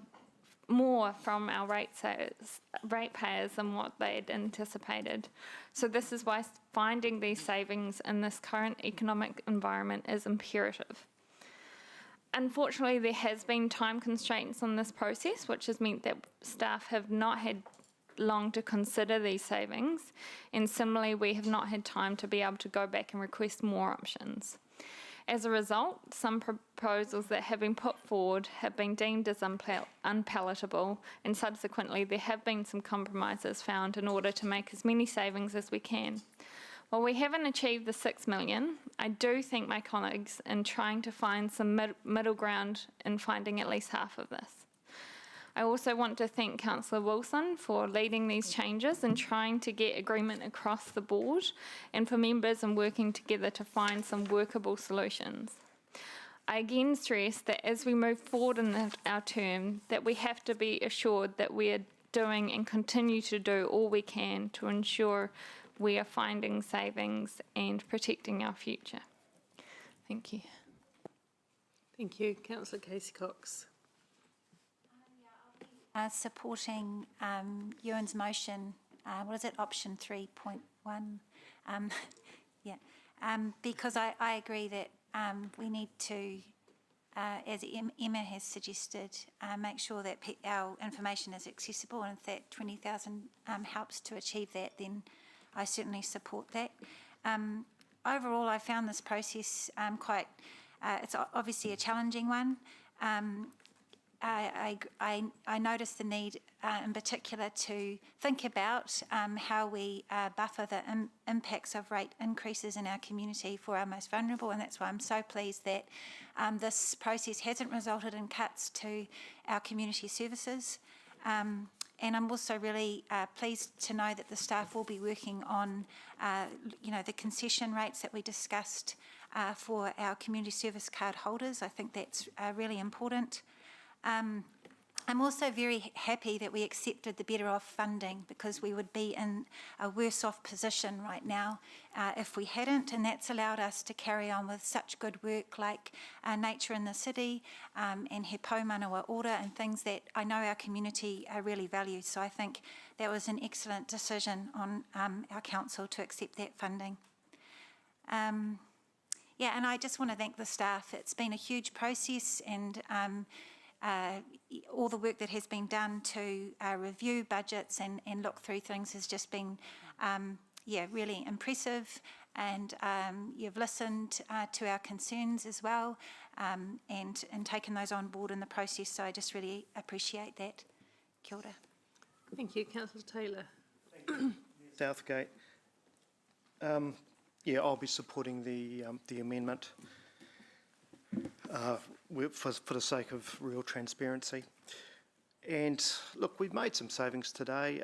from our ratepayers than what they had anticipated. So this is why finding these savings in this current economic environment is imperative. Unfortunately, there has been time constraints on this process, which has meant that staff have not had long to consider these savings, and similarly, we have not had time to be able to go back and request more options. As a result, some proposals that have been put forward have been deemed as unpalatable, and subsequently there have been some compromises found in order to make as many savings as we can. While we haven't achieved the $6 million, I do thank my colleagues in trying to find some middle ground in finding at least half of this. I also want to thank Councillor Wilson for leading these changes and trying to get agreement across the board, and for members in working together to find some workable solutions. I again stress that as we move forward in our term, that we have to be assured that we are doing and continue to do all we can to ensure we are finding savings and protecting our future. Thank you. Thank you. Councillor Casey Cox. Supporting Ewan's motion, what is it, option 3.1? Because I agree that we need to, as Emma has suggested, make sure that our information is accessible, and if that 20,000 helps to achieve that, then I certainly support that. Overall, I found this process quite, it's obviously a challenging one. I noticed the need in particular to think about how we buffer the impacts of rate increases in our community for our most vulnerable, and that's why I'm so pleased that this process hasn't resulted in cuts to our community services. And I'm also really pleased to know that the staff will be working on, the concession rates that we discussed for our community service card holders. I think that's really important. I'm also very happy that we accepted the Better Off funding, because we would be in a worse off position right now if we hadn't, and that's allowed us to carry on with such good work like Nature in the City and He Pou Manawa Order, and things that I know our community really values. So I think that was an excellent decision on our council to accept that funding. And I just want to thank the staff. It's been a huge process, and all the work that has been done to review budgets and look through things has just been, really impressive. And you've listened to our concerns as well, and taken those on board in the process. So I just really appreciate that. Kia ora. Thank you, councillor Taylor. Southgate. Yeah, I'll be supporting the amendment for the sake of real transparency. And look, we've made some savings today.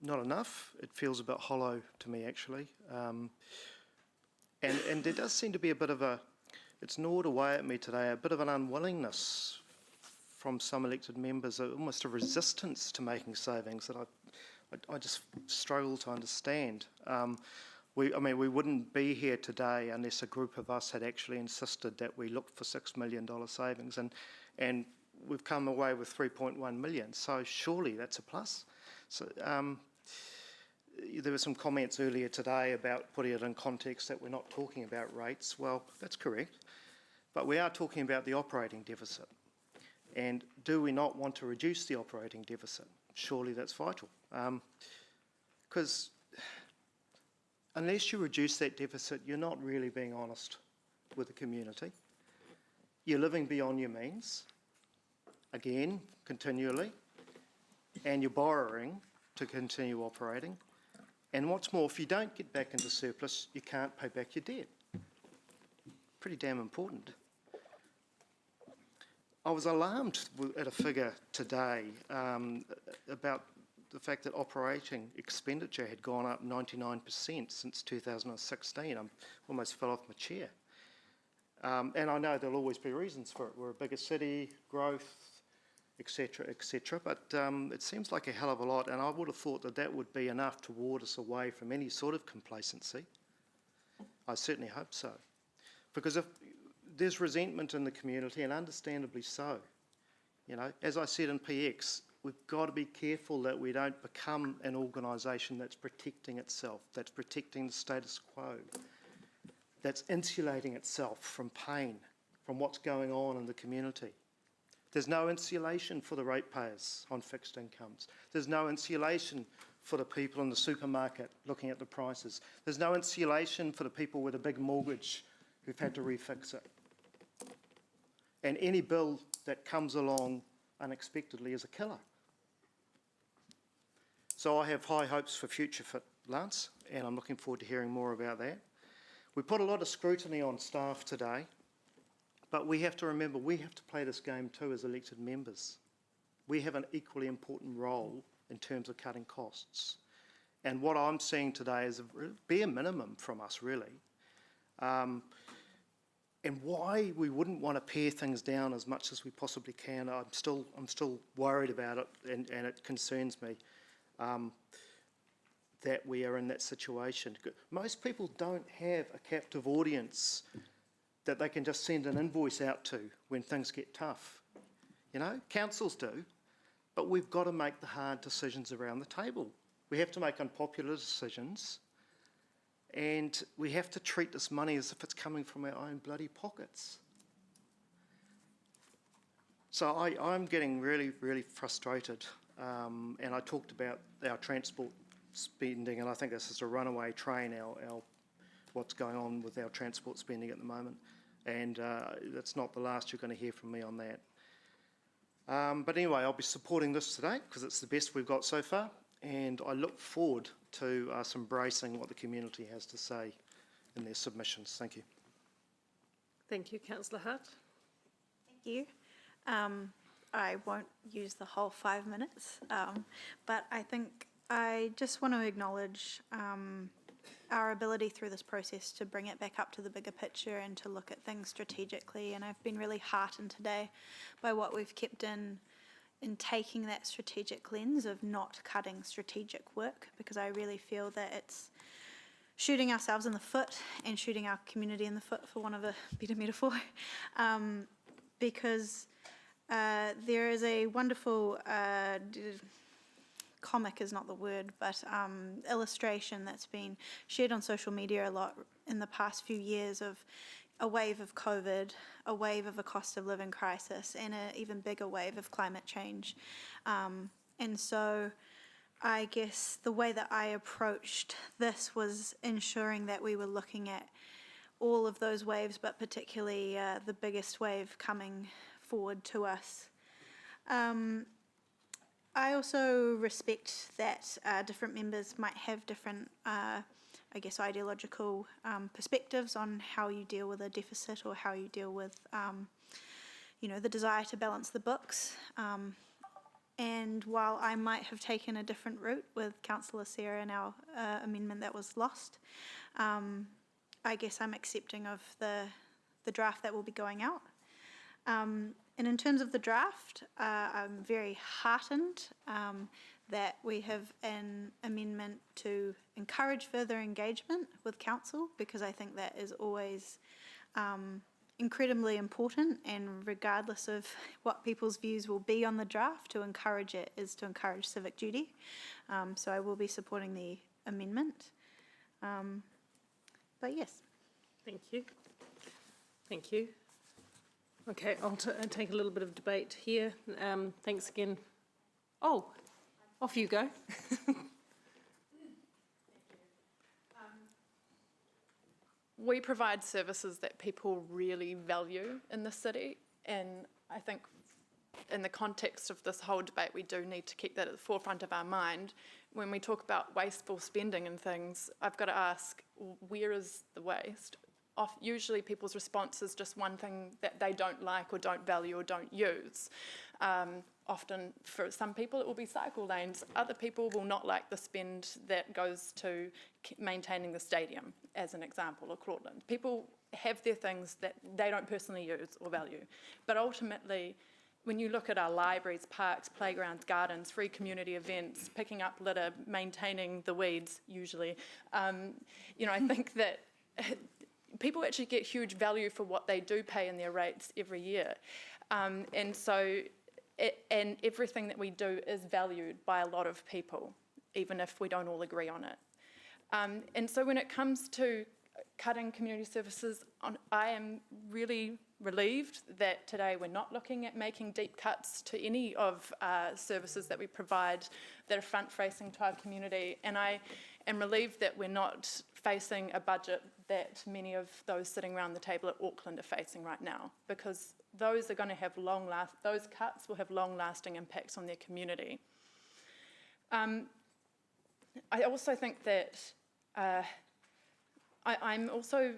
Not enough. It feels a bit hollow to me, actually. And there does seem to be a bit of a, it's gnawed away at me today, a bit of an unwillingness from some elected members, almost a resistance to making savings that I just struggle to understand. I mean, we wouldn't be here today unless a group of us had actually insisted that we look for $6 million savings, and we've come away with 3.1 million, so surely that's a plus. So there were some comments earlier today about putting it in context that we're not talking about rates. Well, that's correct, but we are talking about the operating deficit. And do we not want to reduce the operating deficit? Surely that's vital. Because unless you reduce that deficit, you're not really being honest with the community. You're living beyond your means, again, continually, and you're borrowing to continue operating. And what's more, if you don't get back into surplus, you can't pay back your debt. Pretty damn important. I was alarmed at a figure today about the fact that operating expenditure had gone up 99% since 2016. I almost fell off my chair. And I know there'll always be reasons for it. We're a bigger city, growth, etc., but it seems like a hell of a lot, and I would have thought that that would be enough to ward us away from any sort of complacency. I certainly hope so. Because if there's resentment in the community, and understandably so. You know, as I said in PX, we've got to be careful that we don't become an organisation that's protecting itself, that's protecting the status quo, that's insulating itself from pain, from what's going on in the community. There's no insulation for the ratepayers on fixed incomes. There's no insulation for the people in the supermarket looking at the prices. There's no insulation for the people with a big mortgage who've had to refix it. And any bill that comes along unexpectedly is a killer. So I have high hopes for Future Fit, Lance, and I'm looking forward to hearing more about that. We put a lot of scrutiny on staff today, but we have to remember we have to play this game too as elected members. We have an equally important role in terms of cutting costs. And what I'm seeing today is a bare minimum from us, really. And why we wouldn't want to pare things down as much as we possibly can, I'm still worried about it, and it concerns me that we are in that situation. Most people don't have a captive audience that they can just send an invoice out to when things get tough. You know, councils do, but we've got to make the hard decisions around the table. We have to make unpopular decisions, and we have to treat this money as if it's coming from our own bloody pockets. So I'm getting really, really frustrated, and I talked about our transport spending, and I think this is a runaway train, what's going on with our transport spending at the moment, and that's not the last you're going to hear from me on that. But anyway, I'll be supporting this today because it's the best we've got so far, and I look forward to us embracing what the community has to say in their submissions. Thank you. Thank you, councillor Hart. Thank you. I won't use the whole 5 minutes, but I think I just want to acknowledge our ability through this process to bring it back up to the bigger picture and to look at things strategically. And I've been really heartened today by what we've kept in taking that strategic lens of not cutting strategic work, because I really feel that it's shooting ourselves in the foot and shooting our community in the foot, for want of a better metaphor, because there is a wonderful comic is not the word, but illustration that's been shared on social media a lot in the past few years of a wave of COVID, a wave of a cost of living crisis, and an even bigger wave of climate change. And so I guess the way that I approached this was ensuring that we were looking at all of those waves, but particularly the biggest wave coming forward to us. I also respect that different members might have different, I guess, ideological perspectives on how you deal with a deficit or how you deal with, the desire to balance the books. And while I might have taken a different route with Councillor Sarah and our amendment that was lost, I guess I'm accepting of the draft that will be going out. And in terms of the draft, I'm very heartened that we have an amendment to encourage further engagement with council, because I think that is always incredibly important, and regardless of what people's views will be on the draft, to encourage it is to encourage civic duty. So I will be supporting the amendment. But yes. Thank you. Thank you. Okay, I'll take a little bit of debate here. Thanks again. Oh, off you go. We provide services that people really value in the city, and I think in the context of this whole debate, we do need to keep that at the forefront of our mind. When we talk about wasteful spending and things, I've got to ask, where is the waste? Usually people's response is just one thing that they don't like or don't value or don't use. Often for some people it will be cycle lanes. Other people will not like the spend that goes to maintaining the stadium, as an example, or Claudeland. People have their things that they don't personally use or value. But ultimately, when you look at our libraries, parks, playgrounds, gardens, free community events, picking up litter, maintaining the weeds, usually, I think that people actually get huge value for what they do pay in their rates every year. And everything that we do is valued by a lot of people, even if we don't all agree on it. And so when it comes to cutting community services, I am really relieved that today we're not looking at making deep cuts to any of services that we provide that are front-facing to our community. And I am relieved that we're not facing a budget that many of those sitting around the table at Auckland are facing right now, because those are going to have those cuts will have long-lasting impacts on their community. I also think that I'm also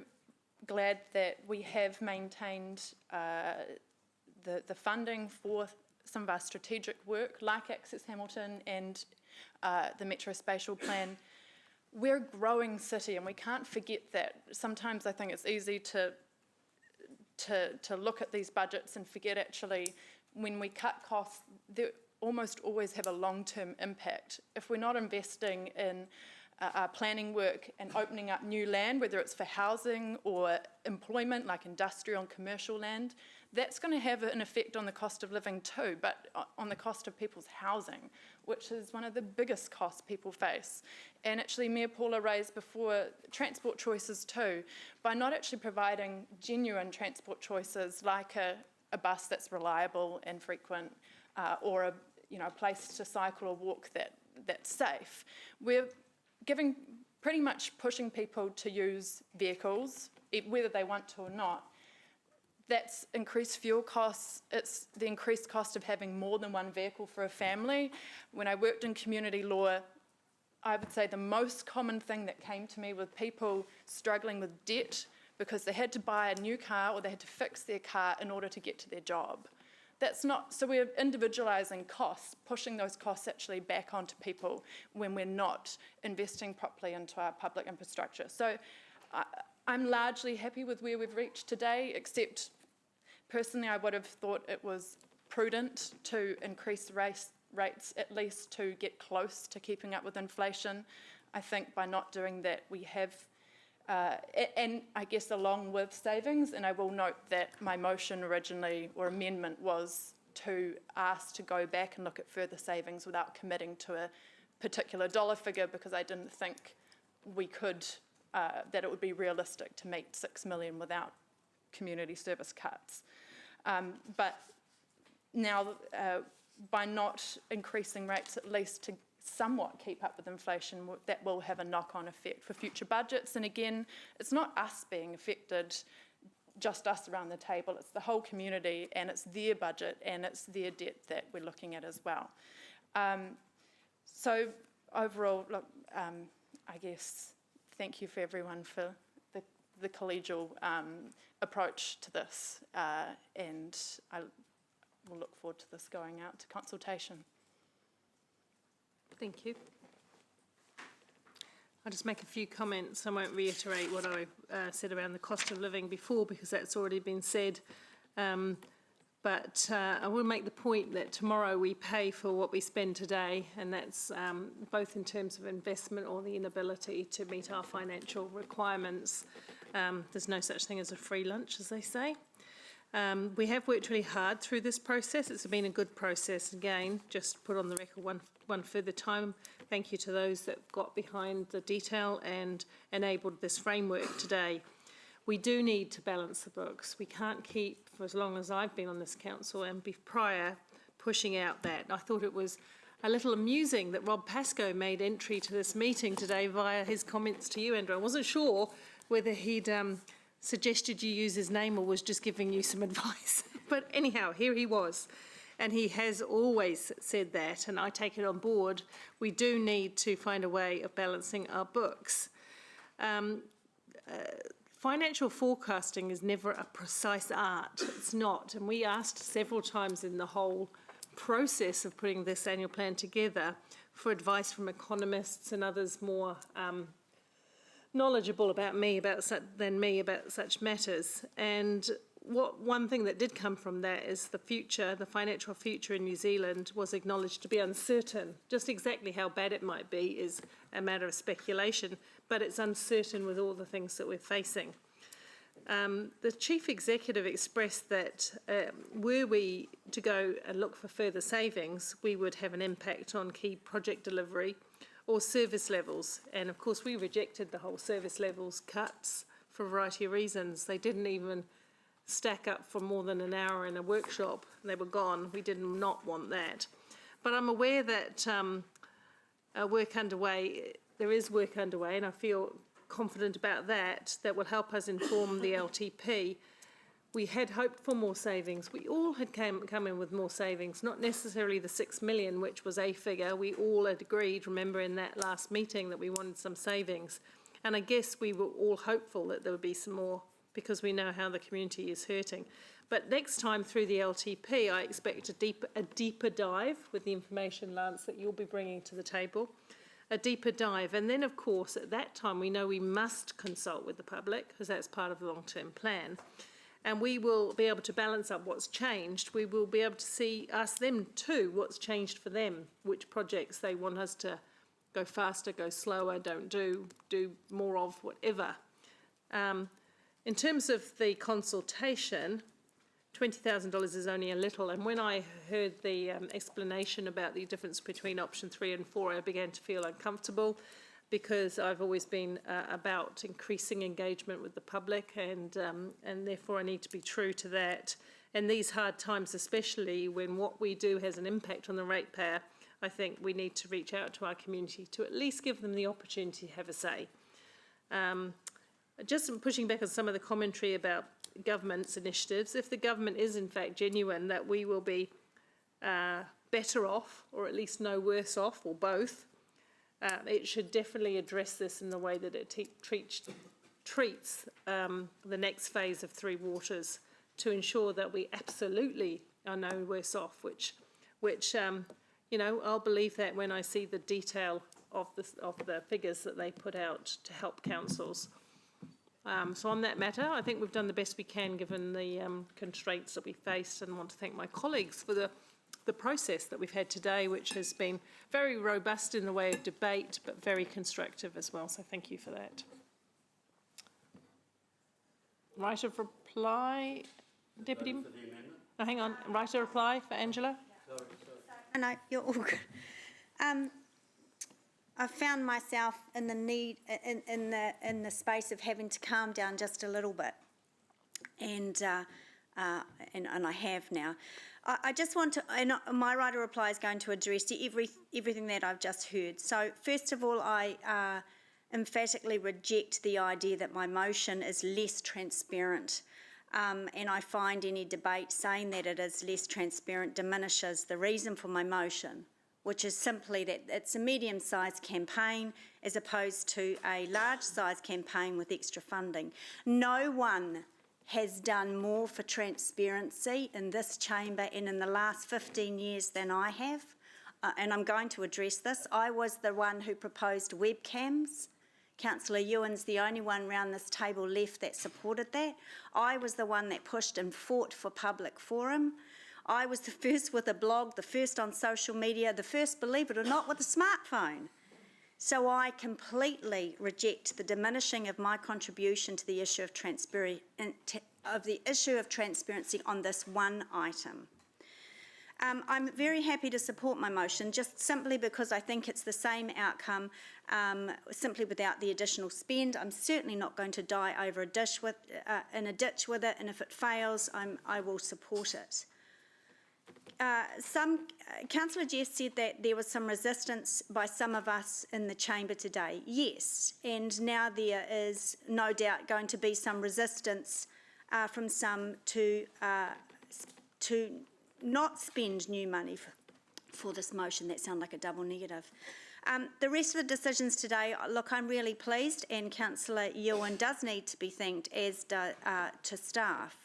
glad that we have maintained the funding for some of our strategic work, like Access Hamilton and the Metro Spatial Plan. We're a growing city, and we can't forget that. Sometimes I think it's easy to look at these budgets and forget actually when we cut costs, they almost always have a long-term impact. If we're not investing in our planning work and opening up new land, whether it's for housing or employment, like industrial and commercial land, that's going to have an effect on the cost of living too, but on the cost of people's housing, which is one of the biggest costs people face. And actually, Mayor Paula raised before transport choices too, by not actually providing genuine transport choices like a bus that's reliable and frequent, or a place to cycle or walk that's safe. We're pretty much pushing people to use vehicles, whether they want to or not. That's increased fuel costs. It's the increased cost of having more than one vehicle for a family. When I worked in community law, I would say the most common thing that came to me with people struggling with debt because they had to buy a new car or they had to fix their car in order to get to their job. That's not, so we're individualising costs, pushing those costs actually back onto people when we're not investing properly into our public infrastructure. So I'm largely happy with where we've reached today, except personally I would have thought it was prudent to increase rates at least to get close to keeping up with inflation. I think by not doing that we have, and I guess along with savings, and I will note that my motion originally, or amendment, was to ask to go back and look at further savings without committing to a particular dollar figure, because I didn't think we could, that it would be realistic to meet 6 million without community service cuts. But now, by not increasing rates, at least to somewhat keep up with inflation, that will have a knock-on effect for future budgets. And again, it's not us being affected, just us around the table, it's the whole community, and it's their budget and it's their debt that we're looking at as well. So overall, look, I guess, thank you for everyone for the collegial approach to this, and I will look forward to this going out to consultation. Thank you. I'll just make a few comments. I won't reiterate what I said around the cost of living before because that's already been said. But I will make the point that tomorrow we pay for what we spend today, and that's both in terms of investment or the inability to meet our financial requirements. There's no such thing as a free lunch, as they say. We have worked really hard through this process. It's been a good process. Again, just put on the record one further time. Thank you to those that got behind the detail and enabled this framework today. We do need to balance the books. We can't keep, for as long as I've been on this council and prior, pushing out that. I thought it was a little amusing that Rob Pascoe made entry to this meeting today via his comments to you, Andrew. I wasn't sure whether he'd suggested you use his name or was just giving you some advice. But anyhow, here he was. And he has always said that, and I take it on board. We do need to find a way of balancing our books. Financial forecasting is never a precise art. It's not. And we asked several times in the whole process of putting this annual plan together for advice from economists and others more knowledgeable about than me about such matters. And one thing that did come from that is the financial future in New Zealand was acknowledged to be uncertain. Just exactly how bad it might be is a matter of speculation, but it's uncertain with all the things that we're facing. The Chief Executive expressed that were we to go and look for further savings, we would have an impact on key project delivery or service levels. And of course, we rejected the whole service levels cuts for a variety of reasons. They didn't even stack up for more than an hour in a workshop. They were gone. We did not want that. But I'm aware that work underway, there is work underway, and I feel confident about that, that will help us inform the LTP. We had hoped for more savings. We all had come in with more savings, not necessarily the 6 million, which was a figure. We all had agreed, remember, in that last meeting that we wanted some savings. And I guess we were all hopeful that there would be some more because we know how the community is hurting. But next time through the LTP, I expect a deeper dive with the information, Lance, that you'll be bringing to the table, a deeper dive. And then, of course, at that time, we know we must consult with the public because that's part of the long-term plan. And we will be able to balance up what's changed. We will be able to ask them too what's changed for them, which projects they want us to go faster, go slower, don't do more of, whatever. In terms of the consultation, $20,000 is only a little. And when I heard the explanation about the difference between option 3 and 4, I began to feel uncomfortable, because I've always been about increasing engagement with the public, and therefore I need to be true to that. In these hard times, especially when what we do has an impact on the ratepayer, I think we need to reach out to our community to at least give them the opportunity to have a say. Just pushing back on some of the commentary about government's initiatives, if the government is in fact genuine that we will be better off, or at least no worse off, or both, it should definitely address this in the way that it treats the next phase of Three Waters, to ensure that we absolutely are no worse off, which you know, I'll believe that when I see the detail of the figures that they put out to help councils. So on that matter, I think we've done the best we can given the constraints that we faced, and want to thank my colleagues for the process that we've had today, which has been very robust in the way of debate, but very constructive as well. So thank you for that. Right of reply, Deputy? Oh, hang on. Right of reply for Angela? No, you're all good. I found myself in the need, in the space of having to calm down just a little bit, and I have now. I just want to, and my right of reply is going to address everything that I've just heard. So first of all, I emphatically reject the idea that my motion is less transparent, and I find any debate saying that it is less transparent diminishes the reason for my motion, which is simply that it's a medium-sized campaign as opposed to a large-sized campaign with extra funding. No one has done more for transparency in this chamber and in the last 15 years than I have, and I'm going to address this. I was the one who proposed webcams. Councillor Ewan's the only one round this table left that supported that. I was the one that pushed and fought for public forum. I was the first with a blog, the first on social media, the first, believe it or not, with a smartphone. So I completely reject the diminishing of my contribution to the issue of transparency on this one item. I'm very happy to support my motion, just simply because I think it's the same outcome, simply without the additional spend. I'm certainly not going to die over in a ditch with it, and if it fails, I will support it. Councillor Jess said that there was some resistance by some of us in the chamber today. Yes, and now there is no doubt going to be some resistance from some to not spend new money for this motion. That sounds like a double negative. The rest of the decisions today, look, I'm really pleased, and Councillor Ewan does need to be thanked, as to staff.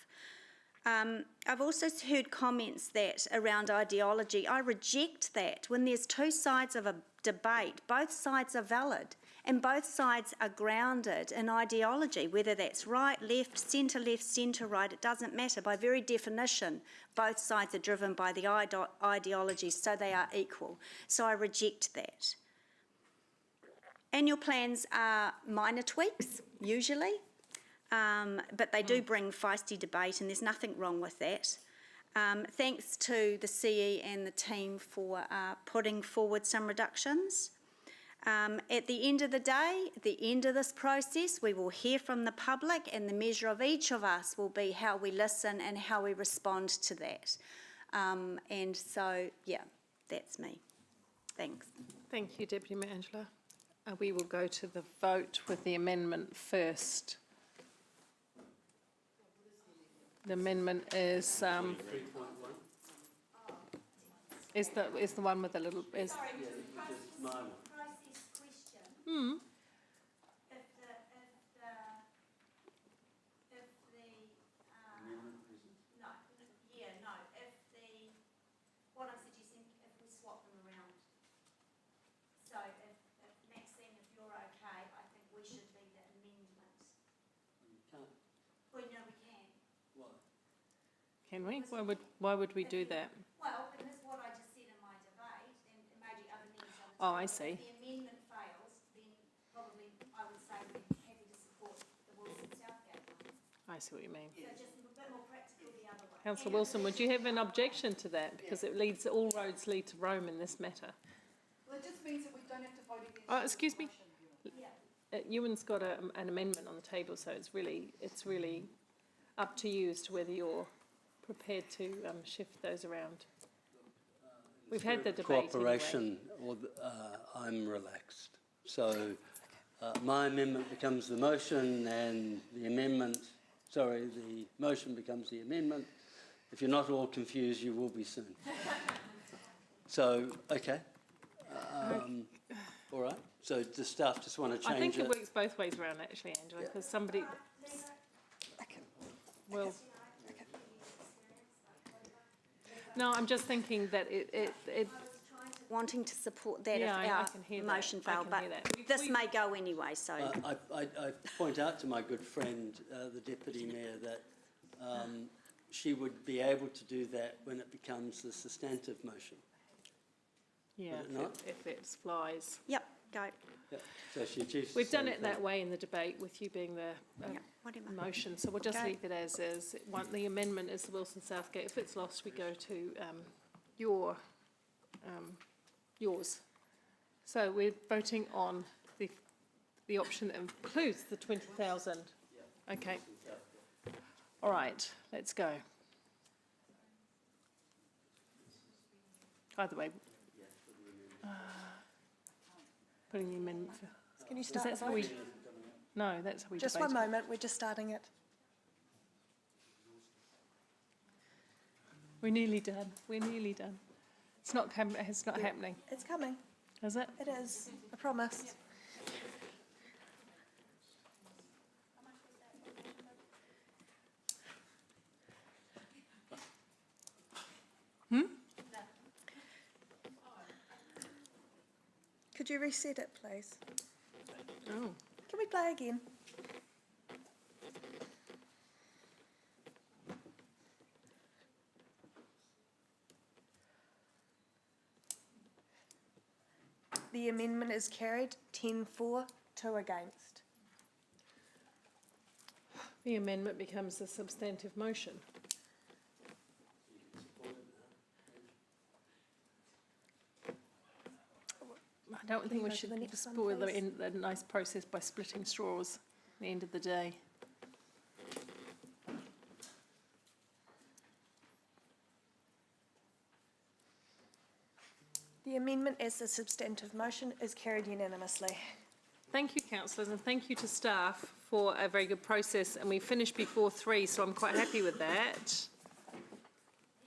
I've also heard comments that around ideology. I reject that. When there's two sides of a debate, both sides are valid and both sides are grounded in ideology, whether that's right, left, centre right, it doesn't matter. By very definition, both sides are driven by the ideology, so they are equal. So I reject that. Annual plans are minor tweaks, usually. But they do bring feisty debate, and there's nothing wrong with that. Thanks to the CE and the team for putting forward some reductions. At the end of the day, at the end of this process, we will hear from the public, and the measure of each of us will be how we listen and how we respond to that. And so, yeah, that's me. Thanks. Thank you, Deputy Mayor Angela. We will go to the vote with the amendment first. The amendment is the one with the little is. Sorry, process question. What I'm suggesting, if we swap them around. So if Maxine, if you're okay, I think we should be the amendment. You can't. Well, no, we can. Why? Can we? Why would we do that? Well, and this is what I just said in my debate, and maybe other members on the Oh, I table. see. If the amendment fails, then probably I would say we're happy to support the Wilson Southgate one. I see what you mean. So just a bit more practical the other way. Councillor Wilson, would you have an objection to that? Because it leads, all roads lead to Rome in this matter. Well, it just means that we don't have to vote against. Oh, excuse me. Ewan's got an amendment on the table, so it's really up to you as to whether you're prepared to shift those around. We've had the debate Cooperation, I'm relaxed. So my amendment becomes the motion, and the motion becomes the amendment. If you're not all confused, you will be soon. So, okay. All right. So the staff just want to change it? I think it works both ways around, actually, Angela, because somebody... Well... No, I'm just thinking that it wanting to support that Yeah, if I our can hear that. motion I failed, can but hear that. this may go anyway, so. I point out to my good friend, the Deputy Mayor, that she would be able to do that when it becomes the substantive motion. Yeah, Would it not? if it flies. Yep, go. Yep. So she achieves the We've done same it that thing. way in the debate with you being the Whatever. motion, so we'll just Okay. leave it as is. The amendment is the Wilson Southgate. If it's lost, we go to yours. So we're voting on the option that includes the 20,000. Okay. All right, let's go. Either way. Putting the amendment. Can you Because start that's the how we. vote? No, that's how we Just debate one it. moment, we're just starting it. We're nearly done. We're nearly done. It's not happening, It's coming. is it? It is. I promise. Could you reset it, please? Oh. Can we play again? The amendment is carried, 10-4, 2 against. The amendment becomes a substantive motion. I don't think we go to should the next one, spoil please? the nice process by splitting straws at the end of the day. The amendment as a substantive motion is carried unanimously. Thank you, councillors, and thank you to staff for a very good process. And we finished before 3, so I'm quite happy with that.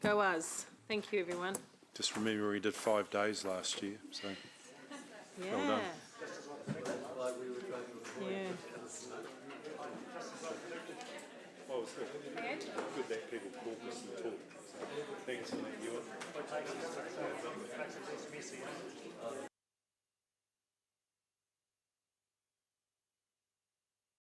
Go us. Thank you, everyone. Just remember we did 5 days last year, so Yeah. well done. Yeah. Well, it's good. Good that people caucus and talk. Thanks for that, Ewan.